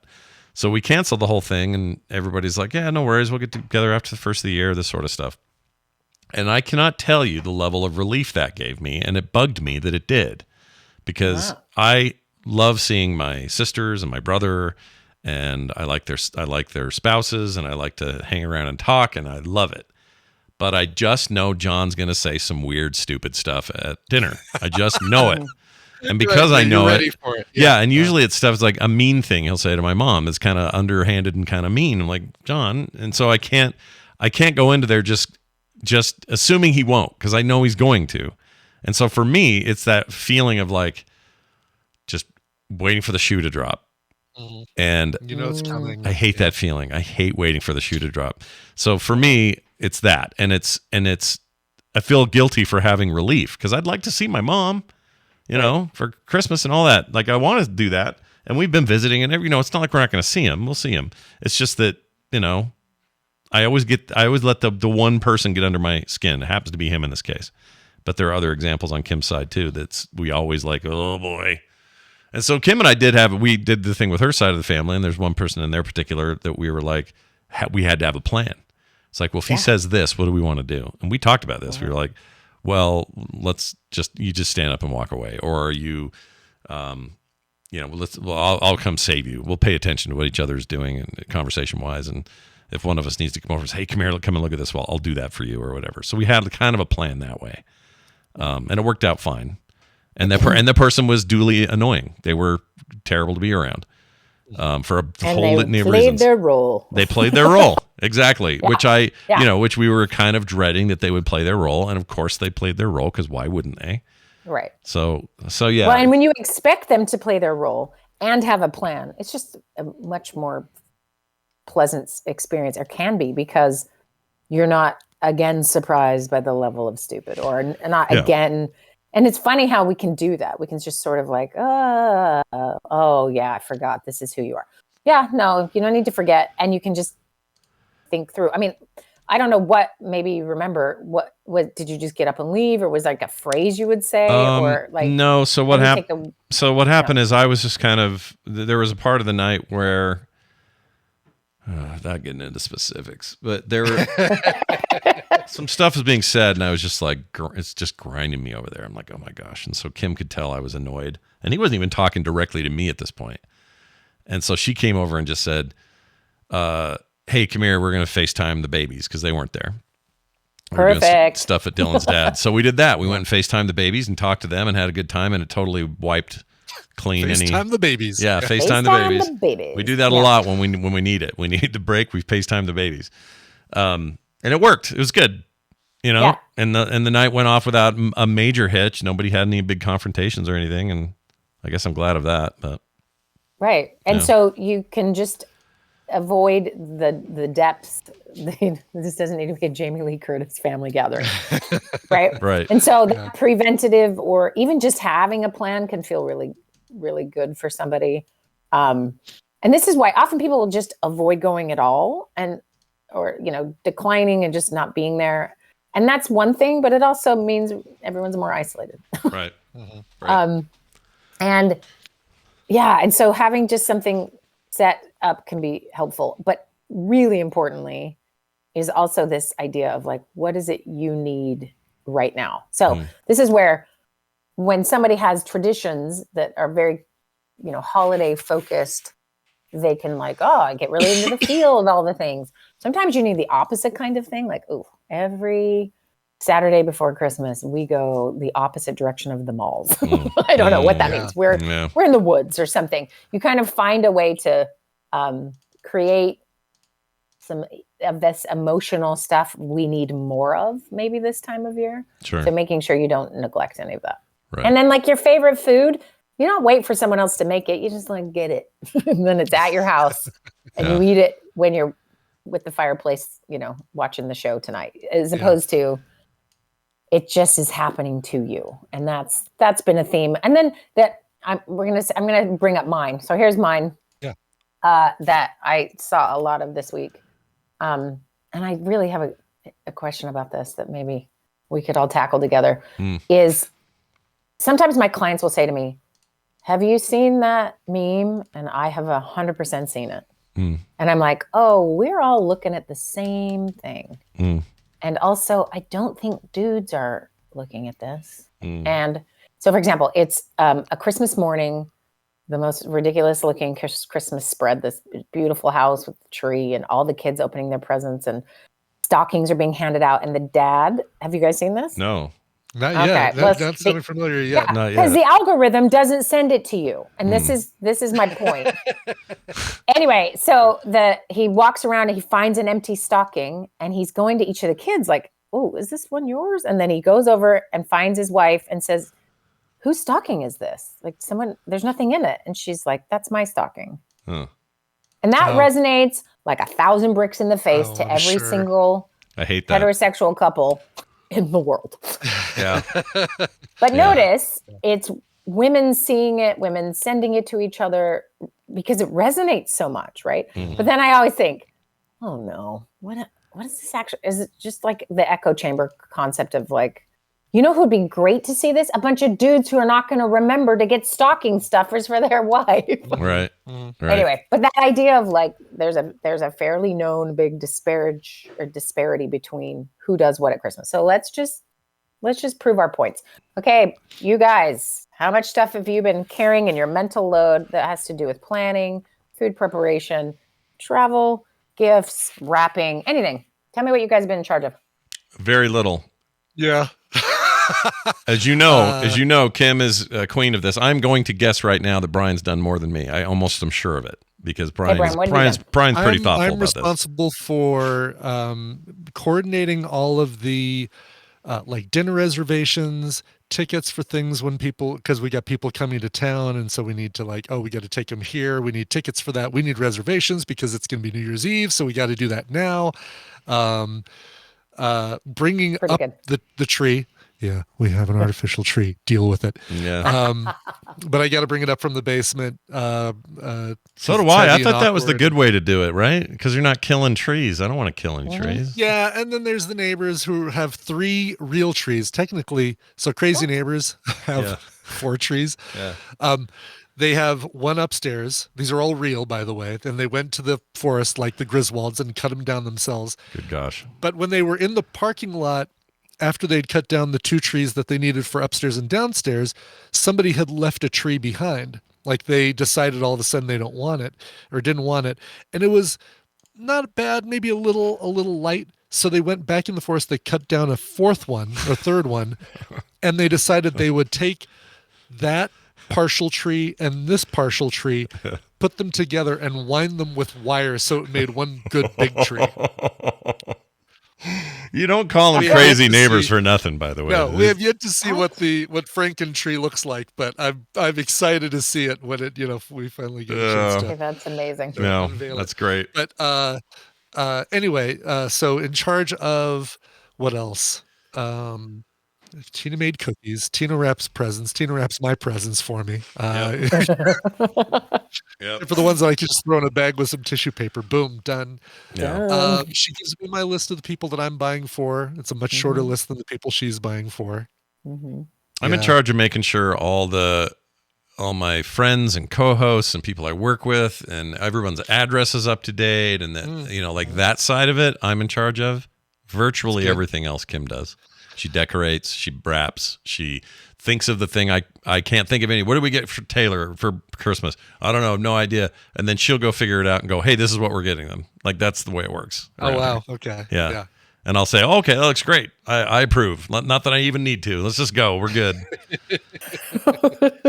So we canceled the whole thing, and everybody's like, yeah, no worries. We'll get together after the first of the year, this sort of stuff. And I cannot tell you the level of relief that gave me, and it bugged me that it did, because I love seeing my sisters and my brother, and I like their spouses, and I like to hang around and talk, and I love it. But I just know John's going to say some weird, stupid stuff at dinner. I just know it. And because I know ready for it. Yeah. And usually it's stuff like a mean thing he'll say to my mom. It's kind of underhanded and kind of mean. I'm like, John. And so I can't go into there just assuming he won't, because I know he's going to. And so for me, it's that feeling of like just waiting for the shoe to drop. And you know it's coming. I hate that feeling. I hate waiting for the shoe to drop. So for me, it's that. And it's I feel guilty for having relief because I'd like to see my mom, you know, for Christmas and all that. Like I want to do that. And we've been visiting and it's not like we're not going to see him. We'll see him. It's just that, I always let the one person get under my skin. It happens to be him in this case. But there are other examples on Kim's side too. We always like, oh boy. And so Kim and I we did the thing with her side of the family. And there's one person in their particular that we were like, we had to have a plan. It's like, well, if he says this, what do we want to do? And we talked about this. We were like, well, you just stand up and walk away. Or you, I'll come save you. We'll pay attention to what each other's doing and conversation wise. And if one of us needs to come over and say, hey, come here, come and look at this. Well, I'll do that for you or whatever. So we had kind of a plan that way. And it worked out fine. And the person was duly annoying. They were terrible to be around. For a whole litany of reasons. They played their role. They played their role. Exactly. Yeah. Which we were kind of dreading that they would play their role. And of course they played their role because why wouldn't they? Right. So yeah. Well, and when you expect them to play their role and have a plan, it's just a much more pleasant experience, or can be, because you're not again surprised by the level of stupid, or not again. And it's funny how we can do that. We can just sort of like, oh yeah, I forgot this is who you are. Yeah, no, you don't need to forget. And you can just think through. I mean, I don't know what, maybe you remember, what did you just get up and leave, or was like a phrase you would say, or like? No, so what happened? So what happened is I was just kind of, there was a part of the night where, not getting into specifics, but there were some stuff was being said, and I was just like, it's just grinding me over there. I'm like, oh my gosh. And so Kim could tell I was annoyed, and he wasn't even talking directly to me at this point. And so she came over and just said, hey, come here. We're going to FaceTime the babies because they weren't there. Perfect. Stuff at Dylan's dad. So we did that. We went and FaceTimed the babies and talked to them and had a good time, and it totally wiped clean FaceTime the babies. Yeah, FaceTime the babies. We do that a lot when we need it. We need the break. We FaceTime the babies, and it worked. It was good, And the night went off without a major hitch. Nobody had any big confrontations or anything, and I guess I'm glad of that. But right, and so you can just avoid the depths. This doesn't need to be a Jamie Lee Curtis family gathering, right? Right. And so that preventative, or even just having a plan, can feel really, really good for somebody. And this is why often people will just avoid going at all, or declining and just not being there. And that's one thing, but it also means everyone's more isolated. Right. Mm-hmm. Right. And so having just something set up can be helpful, but really importantly is also this idea of like, what is it you need right now? So this is where, when somebody has traditions that are very, holiday focused, they can like, I get really into the feel of all the things. Sometimes you need the opposite kind of thing. Like, every Saturday before Christmas, we go the opposite direction of the malls. I don't know what that means. We're in the woods or something. You kind of find a way to create some of this emotional stuff we need more of maybe this time of year. Sure. So making sure you don't neglect any of that. Right. And then like your favorite food, you don't wait for someone else to make it. You just like get it. And then it's at your house and you eat it when you're with the fireplace, watching the show tonight, as opposed to it just is happening to you. And that's been a theme. And then I'm going to bring up mine. So here's mine. That I saw a lot of this week. And I really have a question about this that maybe we could all tackle together. Is sometimes my clients will say to me, have you seen that meme? And I have 100% seen it. And I'm like, we're all looking at the same thing. And also, I don't think dudes are looking at this. And so, for example, it's a Christmas morning, the most ridiculous looking Christmas spread, this beautiful house with the tree and all the kids opening their presents and stockings are being handed out. And the dad, have you guys seen this? No. Not yet. That's something familiar yet. Not Because yet. the algorithm doesn't send it to you. And this is my point. Anyway, so he walks around and he finds an empty stocking and he's going to each of the kids like, oh, is this one yours? And then he goes over and finds his wife and says, whose stocking is this? Like there's nothing in it. And she's like, that's my stocking. Huh. And that resonates like 1,000 bricks in the face to every single I hate that. heterosexual couple in the world. Yeah. But notice it's women seeing it, women sending it to each other because it resonates so much, right? Mm-hmm. But then I always think, oh no, what is this actually? Is it just like the echo chamber concept of like, you know who'd be great to see this? A bunch of dudes who are not going to remember to get stocking stuffers for their wife. Right. Anyway, but that idea of like there's a fairly known big disparity between who does what at Christmas. So let's just prove our points. Okay, you guys, how much stuff have you been carrying in your mental load that has to do with planning, food preparation, travel, gifts, wrapping, anything? Tell me what you guys have been in charge of. Very little. Yeah. As you know, Kim is queen of this. I'm going to guess right now that Brian's done more than me. I almost am sure of it because Brian's pretty thoughtful I'm about responsible for coordinating all of the like dinner reservations, tickets for things when because we got people coming to town, and so we need to we got to take them here. We need tickets for that. We need reservations because it's going to be New Year's Eve, so we got to do that now. Bringing up the tree. Yeah, we have an artificial tree. Deal with it. Yeah. But I got to bring it up from the basement. So do I. I thought that was the good way to do it, right? Because you're not killing trees. I don't want to kill any trees. Yeah, and then there's the neighbors who have 3 real trees, technically. So crazy neighbors have 4 trees. Yeah. They have one upstairs. These are all real, by the way. And they went to the forest like the Griswolds and cut them down themselves. Good gosh. But when they were in the parking lot, after they'd cut down the 2 trees that they needed for upstairs and downstairs, somebody had left a tree behind. Like they decided all of a sudden they don't want it or didn't want it. And it was not bad, maybe a little light. So they went back in the forest, they cut down a 4th one or 3rd one, and they decided they would take that partial tree and this partial tree, put them together and wind them with wire so it made one good big tree. You don't call them crazy neighbors for nothing, by the way. No, we have yet to see what Frankentree looks like, but I'm excited to see it when we finally get a chance to. That's amazing. No, that's great. But anyway, so in charge of what else? Tina made cookies. Tina wraps presents. Tina wraps my presents for me. Yep. For the ones that I can just throw in a bag with some tissue paper. Boom, done. Yeah. She gives me my list of the people that I'm buying for. It's a much shorter list than the people she's buying for. I'm in charge of making sure all my friends and co-hosts and people I work with and everyone's address is up to date, and that that side of it I'm in charge of. Virtually everything else Kim does. She decorates, she wraps, she thinks of the thing. I can't think of any. What do we get for Taylor for Christmas? I don't know, no idea. And then she'll go figure it out and go, hey, this is what we're getting them. Like that's the way it works. Oh wow, okay. Yeah. And I'll say, okay, that looks great. I approve. Not that I even need to. Let's just go. We're good.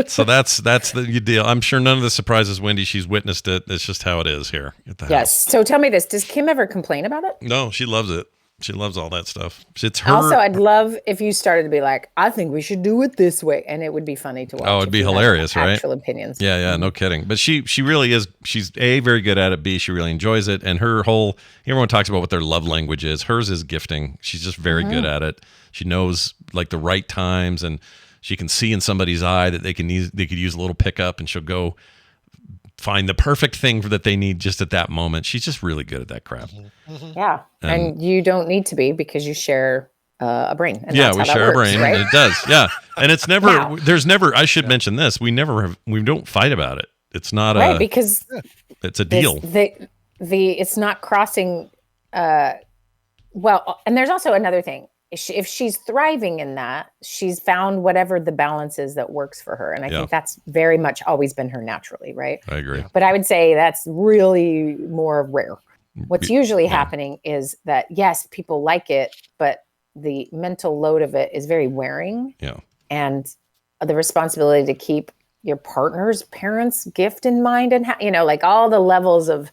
So that's the deal. I'm sure none of this surprises Wendi. She's witnessed it. It's just how it is here at the house. So tell me this. Does Kim ever complain about it? No, she loves it. She loves all that stuff. It's her. Also, I'd love if you started to be like, I think we should do it this way. And it would be funny to watch. Oh, it'd be hilarious, right? Actual opinions. Yeah, no kidding. But she really is. She's A, very good at it. B, she really enjoys it. And her whole, everyone talks about what their love language is. Hers is gifting. She's just very good at it. She knows like the right times, and she can see in somebody's eye that they could use a little pickup, and she'll go find the perfect thing that they need just at that moment. She's just really good at that crap. Yeah. And you don't need to be because you share a brain. And we share a brain. Right? And it does. Yeah. And it's never, there's never, I should mention this. We don't fight about it. It's not right, because it's a deal. It's not crossing. And there's also another thing. If she's thriving in that, she's found whatever the balance is that works for her. And I think that's very much always been her naturally, right? I agree. But I would say that's really more rare. What's usually happening is that, yes, people like it, but the mental load of it is very wearing. Yeah. And the responsibility to keep your partner's parents' gift in mind and, like all the levels of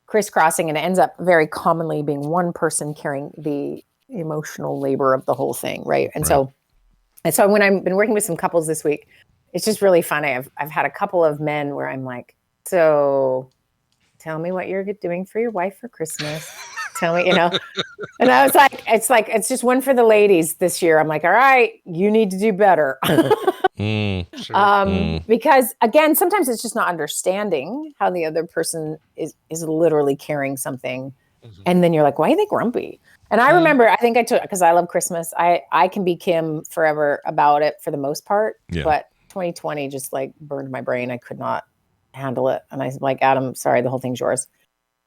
crisscrossing, and it ends up very commonly being one person carrying the emotional labor of the whole thing. Right. And so when I've been working with some couples this week, it's just really funny. I've had a couple of men where I'm like, so tell me what you're doing for your wife for Christmas. Tell me, and I was like, it's just one for the ladies this year. I'm like, all right, you need to do better. Because again, sometimes it's just not understanding how the other person is literally carrying something. And then you're like, why are they grumpy? And I remember, I think because I love Christmas, I can be Kim forever about it for the most part. Yeah. But 2020 just like burned my brain. I could not handle it. And I was like, Adam, sorry, the whole thing's yours.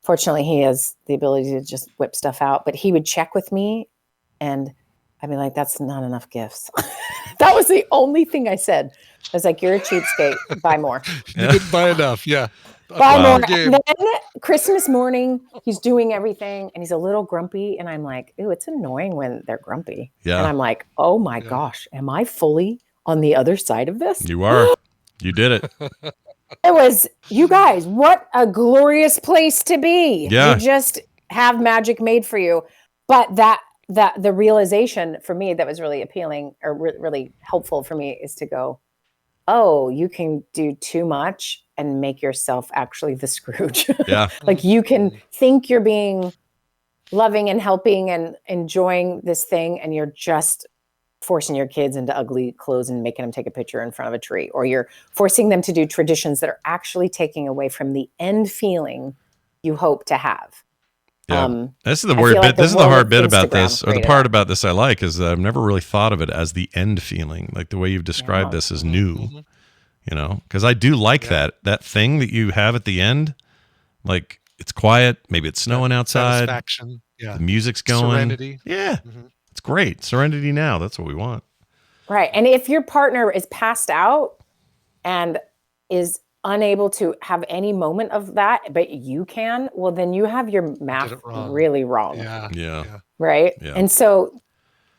Fortunately, he has the ability to just whip stuff out, but he would check with me and I'd be like, that's not enough gifts. That was the only thing I said. I was like, you're a cheapskate, buy more. You didn't buy enough, yeah. Buy more. And then Christmas morning, he's doing everything and he's a little grumpy. And I'm like, ooh, it's annoying when they're grumpy. Yeah. And I'm like, oh my gosh, am I fully on the other side of this? You are. You did it. It was, you guys, what a glorious place to be. Yeah. You just have magic made for you. But the realization for me that was really appealing or really helpful for me is to go, oh, you can do too much and make yourself actually the Scrooge. Yeah. Like you can think you're being loving and helping and enjoying this thing, and you're just forcing your kids into ugly clothes and making them take a picture in front of a tree, or you're forcing them to do traditions that are actually taking away from the end feeling you hope to have. Yeah. This is the weird bit. This is the hard bit about this, or the part about this I like, is that I've never really thought of it as the end feeling. Like the way you've described this is new, because I do like that thing that you have at the end. Like it's quiet. Maybe it's snowing outside. Satisfaction. Yeah. The music's going. Serenity. Yeah. It's great. Serenity now. That's what we want. Right. And if your partner is passed out and is unable to have any moment of that, but you can, well, then you have your math really wrong. Yeah. Right. Yeah. And so,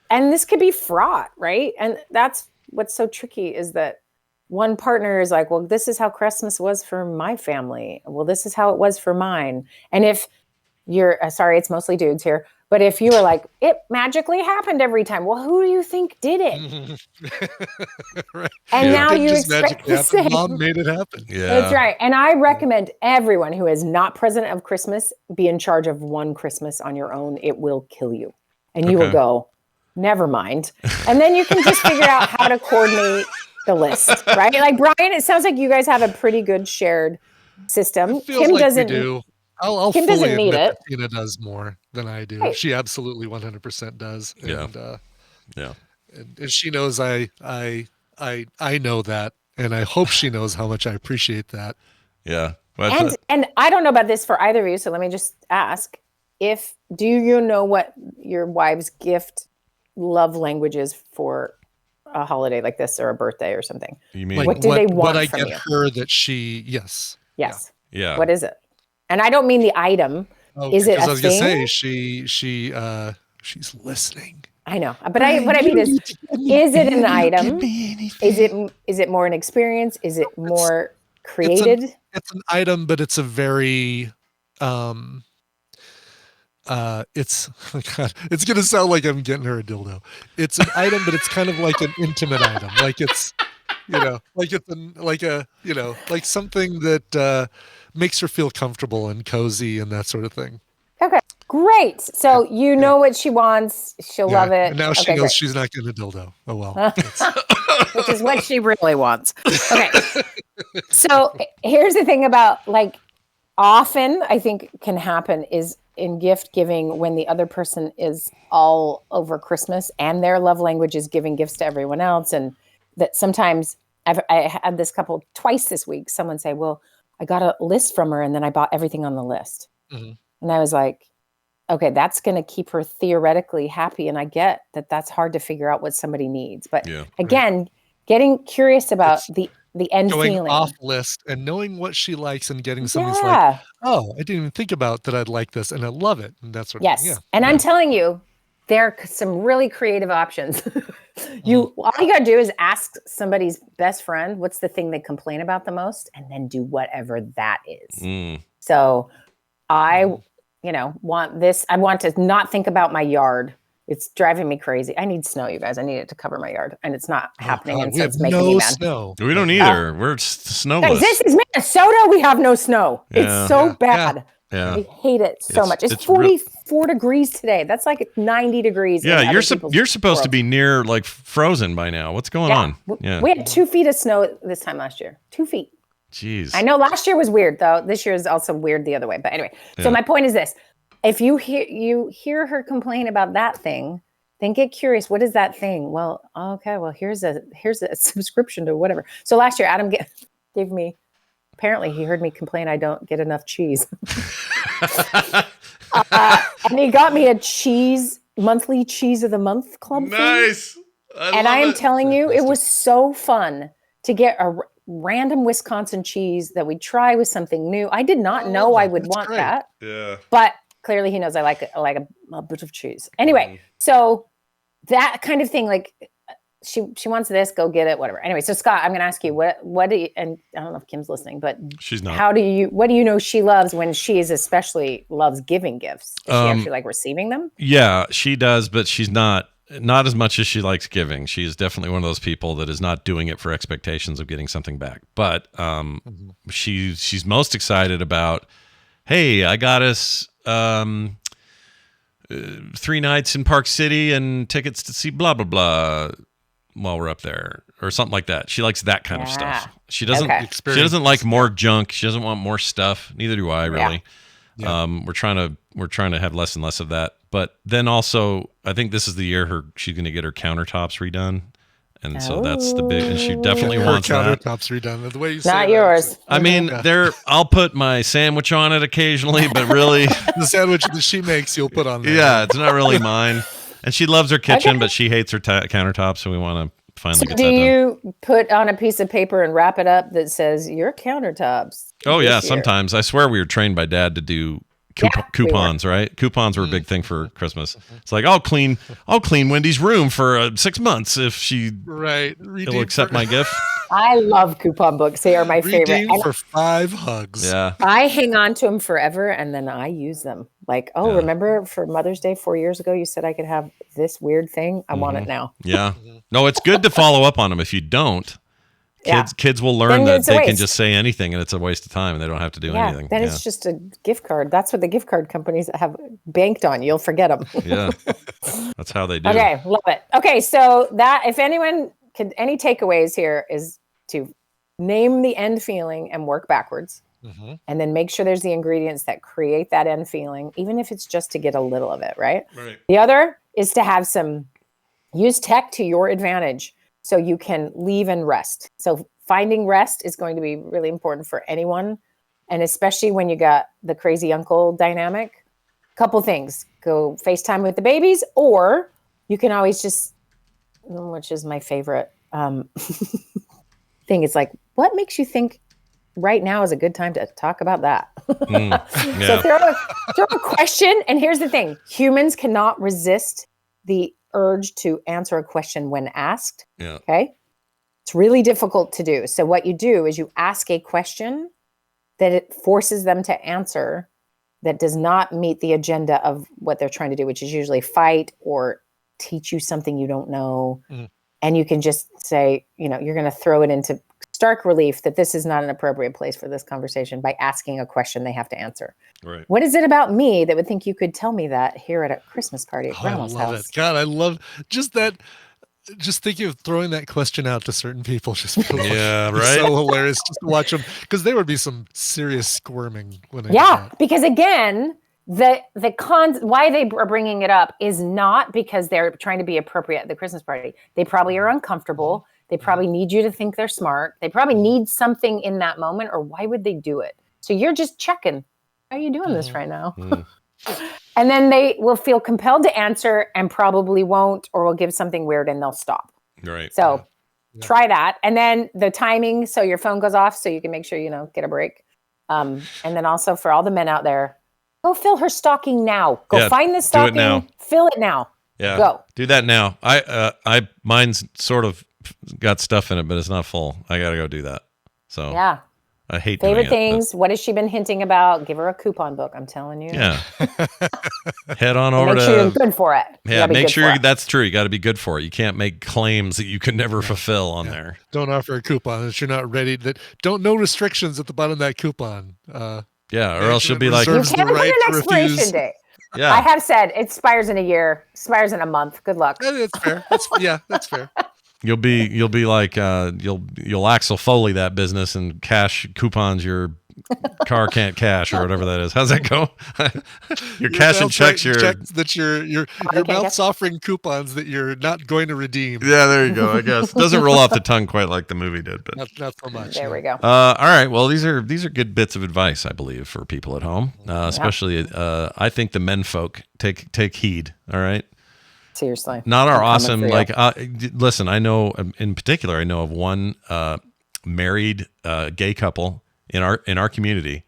and this could be fraught, right? And that's what's so tricky is that one partner is like, well, this is how Christmas was for my family. Well, this is how it was for mine. And if you're, sorry, it's mostly dudes here, but if you were like, it magically happened every time. Well, who do you think did it? Right. And now you expect the same. Mom made it happen. Yeah. That's right. And I recommend everyone who is not president of Christmas be in charge of one Christmas on your own. It will kill you. And you will go, never mind. And then you can just figure out how to coordinate the list, right? Like Brian, it sounds like you guys have a pretty good shared system. Kim like doesn't do. I'll Kim fully doesn't need admit it. that Tina does more than I do. Right. She absolutely 100% does. Yeah. And, and she knows I know that, and I hope she knows how much I appreciate that. Yeah. And I don't know about this for either of you, so let me just ask: do you know what your wife's gift love language is for a holiday like this or a birthday or something? You mean Like what do they want what I from get you? her that she Yes. Yeah. What is it? And I don't mean the item. Is it a I was thing? gonna say she's listening. I know, but what I mean is it an item? Is it more an experience? Is it more created? It's an item, but it's a very it's it's gonna sound like I'm getting her a dildo. It's an item, but it's kind of like an intimate item. Like it's like something that makes her feel comfortable and cozy and that sort of thing. Okay, great. So you know what she wants. She'll love it. And now she knows she's not getting a dildo. Oh well. Which is what she really wants. Okay. So here's the thing about like often I think can happen is in gift giving when the other person is all over Christmas and their love language is giving gifts to everyone else. And that sometimes I had this couple twice this week. Someone say, well, I got a list from her and then I bought everything on the list. Mm-hmm. And I was like, okay, that's going to keep her theoretically happy. And I get that that's hard to figure out what somebody needs. But again, getting curious about the end going feeling. Off list and knowing what she likes and getting somebody's like, oh, I didn't even think about that I'd like this and I love it. And that's what And I'm telling you, there are some really creative options. All you gotta do is ask somebody's best friend what's the thing they complain about the most, and then do whatever that is. So I want this. I want to not think about my yard. It's driving me crazy. I need snow, you guys. I need it to cover my yard, and it's not happening. And so it's making me mad. Snow. We don't either. We're snowless. Guys, this is Minnesota. We have no snow. Yeah. It's so bad. Yeah. I hate it so much. It's 44 degrees today. That's like 90 degrees. Yeah, you're supposed to be near like frozen by now. What's going on? Yeah. We had 2 feet of snow this time last year. 2 feet. Jeez. I know last year was weird though. This year is also weird the other way. But anyway, so my point is this. If you hear her complain about that thing, then get curious. What is that thing? Well, okay. Well, here's a subscription to whatever. So last year, Adam gave me. Apparently, he heard me complain I don't get enough cheese, and he got me a monthly cheese of the month club. Nice. I am telling you, it was so fun to get a random Wisconsin cheese that we try with something new. I did not know I would want that. Yeah. But clearly he knows I like a bit of cheese. Anyway, so that kind of thing, like she wants this, go get it, whatever. Anyway, so Scott, I'm going to ask you what do you, and I don't know if Kim's listening, but she's not. What do you know she loves when she especially loves giving gifts? Does she actually like receiving them? Yeah, she does, but she's not as much as she likes giving. She is definitely one of those people that is not doing it for expectations of getting something back. But she's most excited about, hey, I got us 3 nights in Park City and tickets to see blah blah blah while we're up there, or something like that. She likes that kind of stuff. She doesn't like more junk. She doesn't want more stuff. Neither do I, really. Yeah. We're trying to have less and less of that. But then also, I think this is the year she's going to get her countertops redone. And so that's the big, and she definitely wants that. Countertops redone. The way you say not yours. I mean, I'll put my sandwich on it occasionally, but really, the sandwich that she makes, you'll put on there. Yeah, it's not really mine. And she loves her kitchen, but she hates her countertops. So we want to finally get that done. Do you put on a piece of paper and wrap it up that says your countertops? Oh yeah, sometimes. I swear we were trained by Dad to do coupons, right? Coupons were a big thing for Christmas. It's like, I'll clean Wendy's room for 6 months if she'll accept my gift. I love coupon books. They are my favorite. For 5 hugs. Yeah. I hang on to them forever and then I use them. Like, remember for Mother's Day 4 years ago, you said I could have this weird thing? I want it now. Yeah. No, it's good to follow up on them. If you don't, kids will learn that they can just say anything and it's a waste of time and they don't have to do anything. Then it's just a gift card. That's what the gift card companies have banked on. You'll forget them. Yeah. That's how they do. Okay. Love it. Okay. So if anyone could, any takeaways here is to name the end feeling and work backwards. And then make sure there's the ingredients that create that end feeling, even if it's just to get a little of it. Right. The other is to use tech to your advantage. So you can leave and rest. So finding rest is going to be really important for anyone. And especially when you got the crazy uncle dynamic. Couple things. Go FaceTime with the babies, or you can always just, which is my favorite thing. It's like, what makes you think right now is a good time to talk about that? So throw a question. And here's the thing. Humans cannot resist the urge to answer a question when asked. Yeah. Okay. It's really difficult to do. So what you do is you ask a question that it forces them to answer that does not meet the agenda of what they're trying to do, which is usually fight or teach you something you don't know. And you can just say, you're going to throw it into stark relief that this is not an appropriate place for this conversation by asking a question they have to answer. Right. What is it about me that would think you could tell me that here at a Christmas party at Grandma's house? I love it. God, I love just that. Just thinking of throwing that question out to certain people just feels so hilarious just to watch them, because there would be some serious squirming when because again, the why they are bringing it up is not because they're trying to be appropriate at the Christmas party. They probably are uncomfortable. They probably need you to think they're smart. They probably need something in that moment, or why would they do it? So you're just checking. Are you doing this right now? And then they will feel compelled to answer and probably won't, or will give something weird and they'll stop. Right. So try that. And then the timing, so your phone goes off so you can make sure, get a break. And then also for all the men out there, go fill her stocking now. Go find the stocking, fill it now. Yeah. Go. Do that now. Mine's sort of got stuff in it, but it's not full. I got to go do that. So Yeah. I hate Favorite doing things. What has she been hinting about? Give her a coupon book. I'm telling you. Yeah. Head on over make to. sure you're good for it. Yeah. Make sure that's true. You got to be good for it. You can't make claims that you can never fulfill on there. Don't offer a coupon that you're not ready. No restrictions at the bottom of that coupon. Yeah, or else she'll be like, you can't put an expiration date. Yeah. I have said it expires in a year, expires in a month. Good luck. That's fair. That's fair. You'll be like you'll Axel Foley that business and cash coupons your car can't cash or whatever that is. How's that go? Your cash and checks checks that your mouth's offering coupons that you're not going to redeem. Yeah, there you go. I guess it doesn't roll off the tongue quite like the movie did, but not so much. There we go. All right. Well, these are good bits of advice, I believe, for people at home, especially. I think the men folk take heed. All right. Seriously. Not our awesome, like, listen, I know in particular, I know of one married gay couple in our community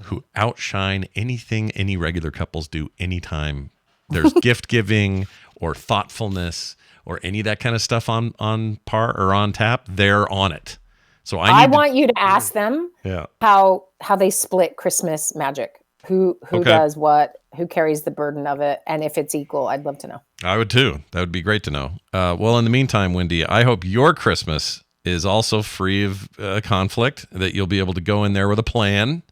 who outshine anything any regular couples do anytime there's gift giving or thoughtfulness or any of that kind of stuff on par or on tap. They're on it. So I want you to ask them how they split Christmas magic. Who does what? Who carries the burden of it? And if it's equal, I'd love to know. I would too. That would be great to know. Well, in the meantime, Wendi, I hope your Christmas is also free of conflict, that you'll be able to go in there with a plan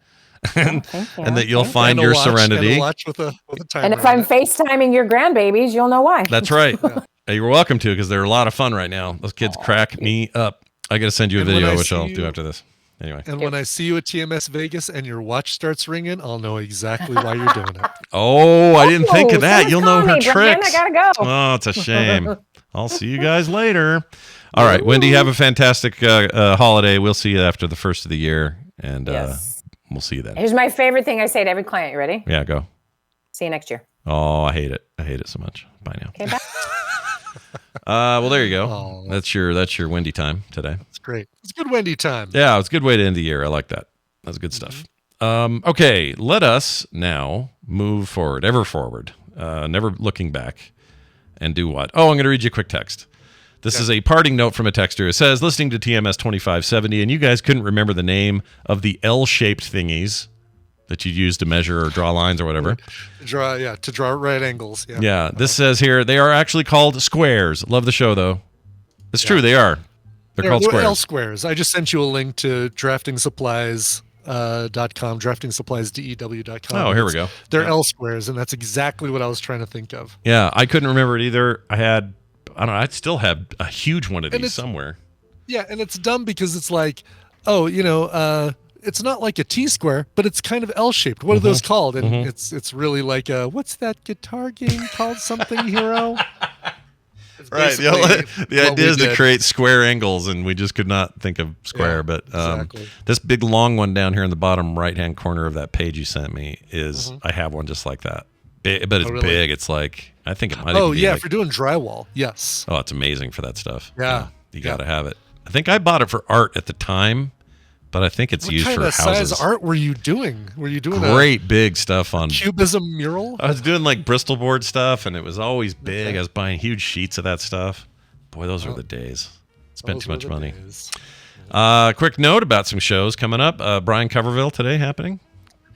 and that you'll find your serenity. And if I'm FaceTiming your grandbabies, you'll know why. That's right. You're welcome to, because they're a lot of fun right now. Those kids crack me up. I got to send you a video, which I'll do after this. Anyway. And when I see you at TMS Vegas and your watch starts ringing, I'll know exactly why you're doing it. Oh, I didn't think of that. You'll know her tricks. I gotta go. Oh, it's a shame. I'll see you guys later. All right, Wendi, have a fantastic holiday. We'll see you after the first of the year, and we'll see you then. Here's my favorite thing I say to every client. You ready? Yeah, go. See you next year. Oh, I hate it. I hate it so much. Bye now. Okay, bye. Well, there you go. Oh. That's your Wendi time today. That's great. It's a good Wendi time. Yeah, it's a good way to end the year. I like that. That's good stuff. Okay, let us now move forward, ever forward, never looking back, and do what? Oh, I'm going to read you a quick text. This is a parting note from a texter. It says, listening to TMS 2570, and you guys couldn't remember the name of the L-shaped thingies that you use to measure or draw lines or whatever. To draw right angles. Yeah. Yeah. This says here, they are actually called squares. Love the show, though. It's true, they are. They're called squares. L squares. I just sent you a link to draftingsupplies.com, draftingsuppliesdew.com. Oh, here we go. They're L squares, and that's exactly what I was trying to think of. Yeah, I couldn't remember it either. I still have a huge one of these somewhere. Yeah, and it's dumb because it's like, it's not like a T-square, but it's kind of L-shaped. What are those called? And it's really like what's that guitar game called? Something Hero? Right. The idea is to create square angles, and we just could not think of square. Yeah, but exactly. This big long one down here in the bottom right-hand corner of that page you sent me is, I have one just like that. But it's big. It's like, I think it might even be if you're doing drywall, yes. Oh, it's amazing for that stuff. Yeah. You got to have it. I think I bought it for art at the time, but I think it's used for houses. What kind of size art were you doing? Were you doing great big stuff on cubism mural? I was doing like Bristol board stuff, and it was always big. Okay. I was buying huge sheets of that stuff. Boy, those were the days. Spent too much money. Quick note about some shows coming up. Brian Coverville today happening.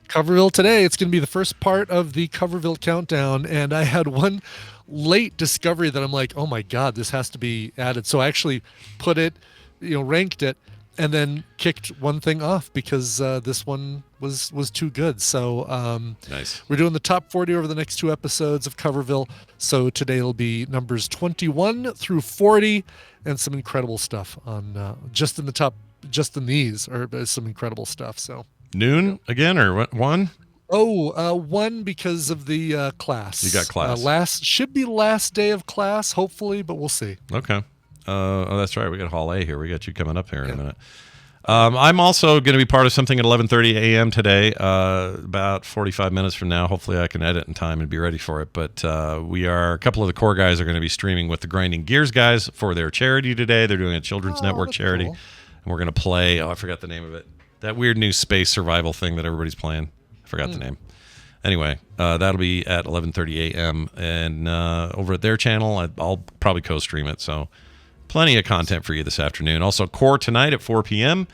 Coverville today. It's going to be the first part of the Coverville countdown, and I had one late discovery that I'm like, oh my God, this has to be added. So I actually put it, ranked it, and then kicked one thing off because this one was too good. So nice. We're doing the top 40 over the next 2 episodes of Coverville. So today will be numbers 21 through 40, and some incredible stuff on just in these are some incredible stuff. So noon again or what, 1? Oh, 1 because of the class. You got class. Should be last day of class, hopefully, but we'll see. Okay. That's right. We got Hall A here. We got you coming up here in a minute. I'm also going to be part of something at 11:30 a.m. today, about 45 minutes from now. Hopefully I can edit in time and be ready for it. But a couple of the core guys are going to be streaming with the Grinding Gears guys for their charity today. They're doing a Children's Network charity. Cool. And we're going to play, I forgot the name of it. That weird new space survival thing that everybody's playing. I forgot the name. Anyway, that'll be at 11:30 a.m. and over at their channel. I'll probably co-stream it, so plenty of content for you this afternoon. Also, Core tonight at 4 p.m.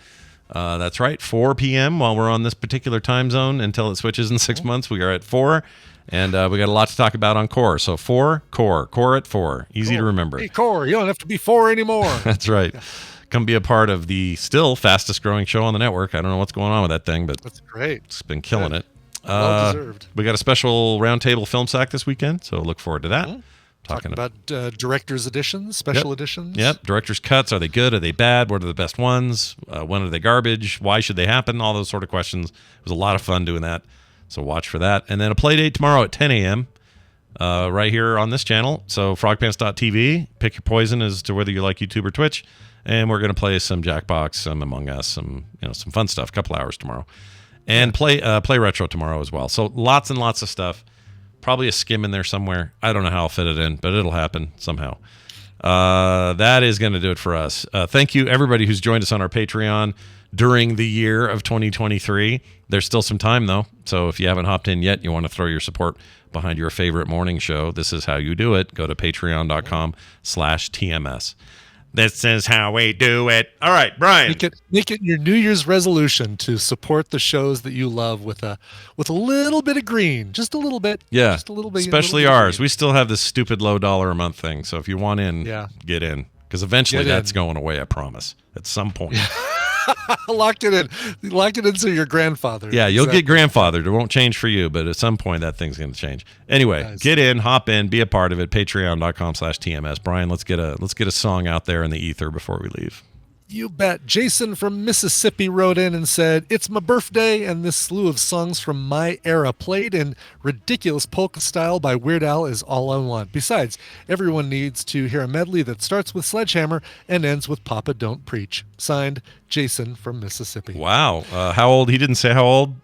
That's right, 4 p.m. while we're on this particular time zone until it switches in 6 months. We are at 4, and we got a lot to talk about on Core. So 4, Core at 4. Easy to remember. Hey, Core, you don't have to be 4 anymore. That's right. Come be a part of the still fastest growing show on the network. I don't know what's going on with that thing, but that's great. It's been killing it. Well deserved. We got a special roundtable film sack this weekend, so look forward to that. Talking about director's editions, special editions. Yep. Director's cuts. Are they good? Are they bad? What are the best ones? When are they garbage? Why should they happen? All those sort of questions. It was a lot of fun doing that. So watch for that. And then a play date tomorrow at 10 a.m. Right here on this channel. So frogpants.tv. Pick your poison as to whether you like YouTube or Twitch. And we're going to play some Jackbox, some Among Us, some fun stuff. A couple hours tomorrow. And play retro tomorrow as well. So lots and lots of stuff. Probably a skim in there somewhere. I don't know how I'll fit it in, but it'll happen somehow. That is going to do it for us. Thank you, everybody who's joined us on our Patreon during the year of 2023. There's still some time, though. So if you haven't hopped in yet, you want to throw your support behind your favorite morning show, this is how you do it. Go to patreon.com/TMS. This is how we do it. All right, Brian. Make it your New Year's resolution to support the shows that you love with a little bit of green, just a little bit. Yeah, just a little bit. Especially ours. We still have this stupid low $1 a month thing. So if you want in, get in, because eventually that's going away. I promise. At some point. Lock it in. Lock it in so your grandfather. Yeah, you'll get grandfathered. It won't change for you, but at some point that thing's going to change. Anyway, get in, hop in, be a part of it. Patreon.com/TMS. Brian, let's get a song out there in the ether before we leave. You bet. Jason from Mississippi wrote in and said, "It's my birthday, and this slew of songs from my era played in ridiculous polka style by Weird Al is all I want. Besides, everyone needs to hear a medley that starts with Sledgehammer and ends with Papa Don't Preach." Signed, Jason from Mississippi. Wow. How old? He didn't say how old?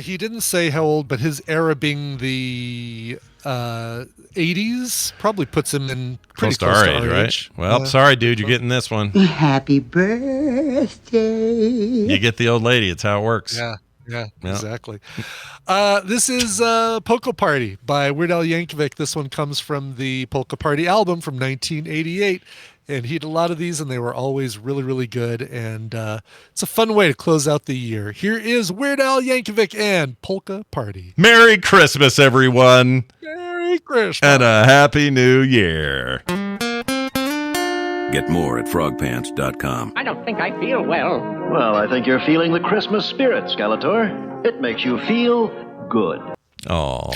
He didn't say how old, but his era being the 80s probably puts him in pretty close to our age, right? Well, sorry, dude, you're getting this one. Happy birthday. You get the old lady. It's how it works. Yeah, exactly. This is Polka Party by Weird Al Yankovic. This one comes from the Polka Party album from 1988. And he did a lot of these, and they were always really, really good. And it's a fun way to close out the year. Here is Weird Al Yankovic and Polka Party. Merry Christmas, everyone. Merry Christmas. And a Happy New Year. Get more at frogpants.com. I don't think I feel well. Well, I think you're feeling the Christmas spirit, Skeletor. It makes you feel good. Oh.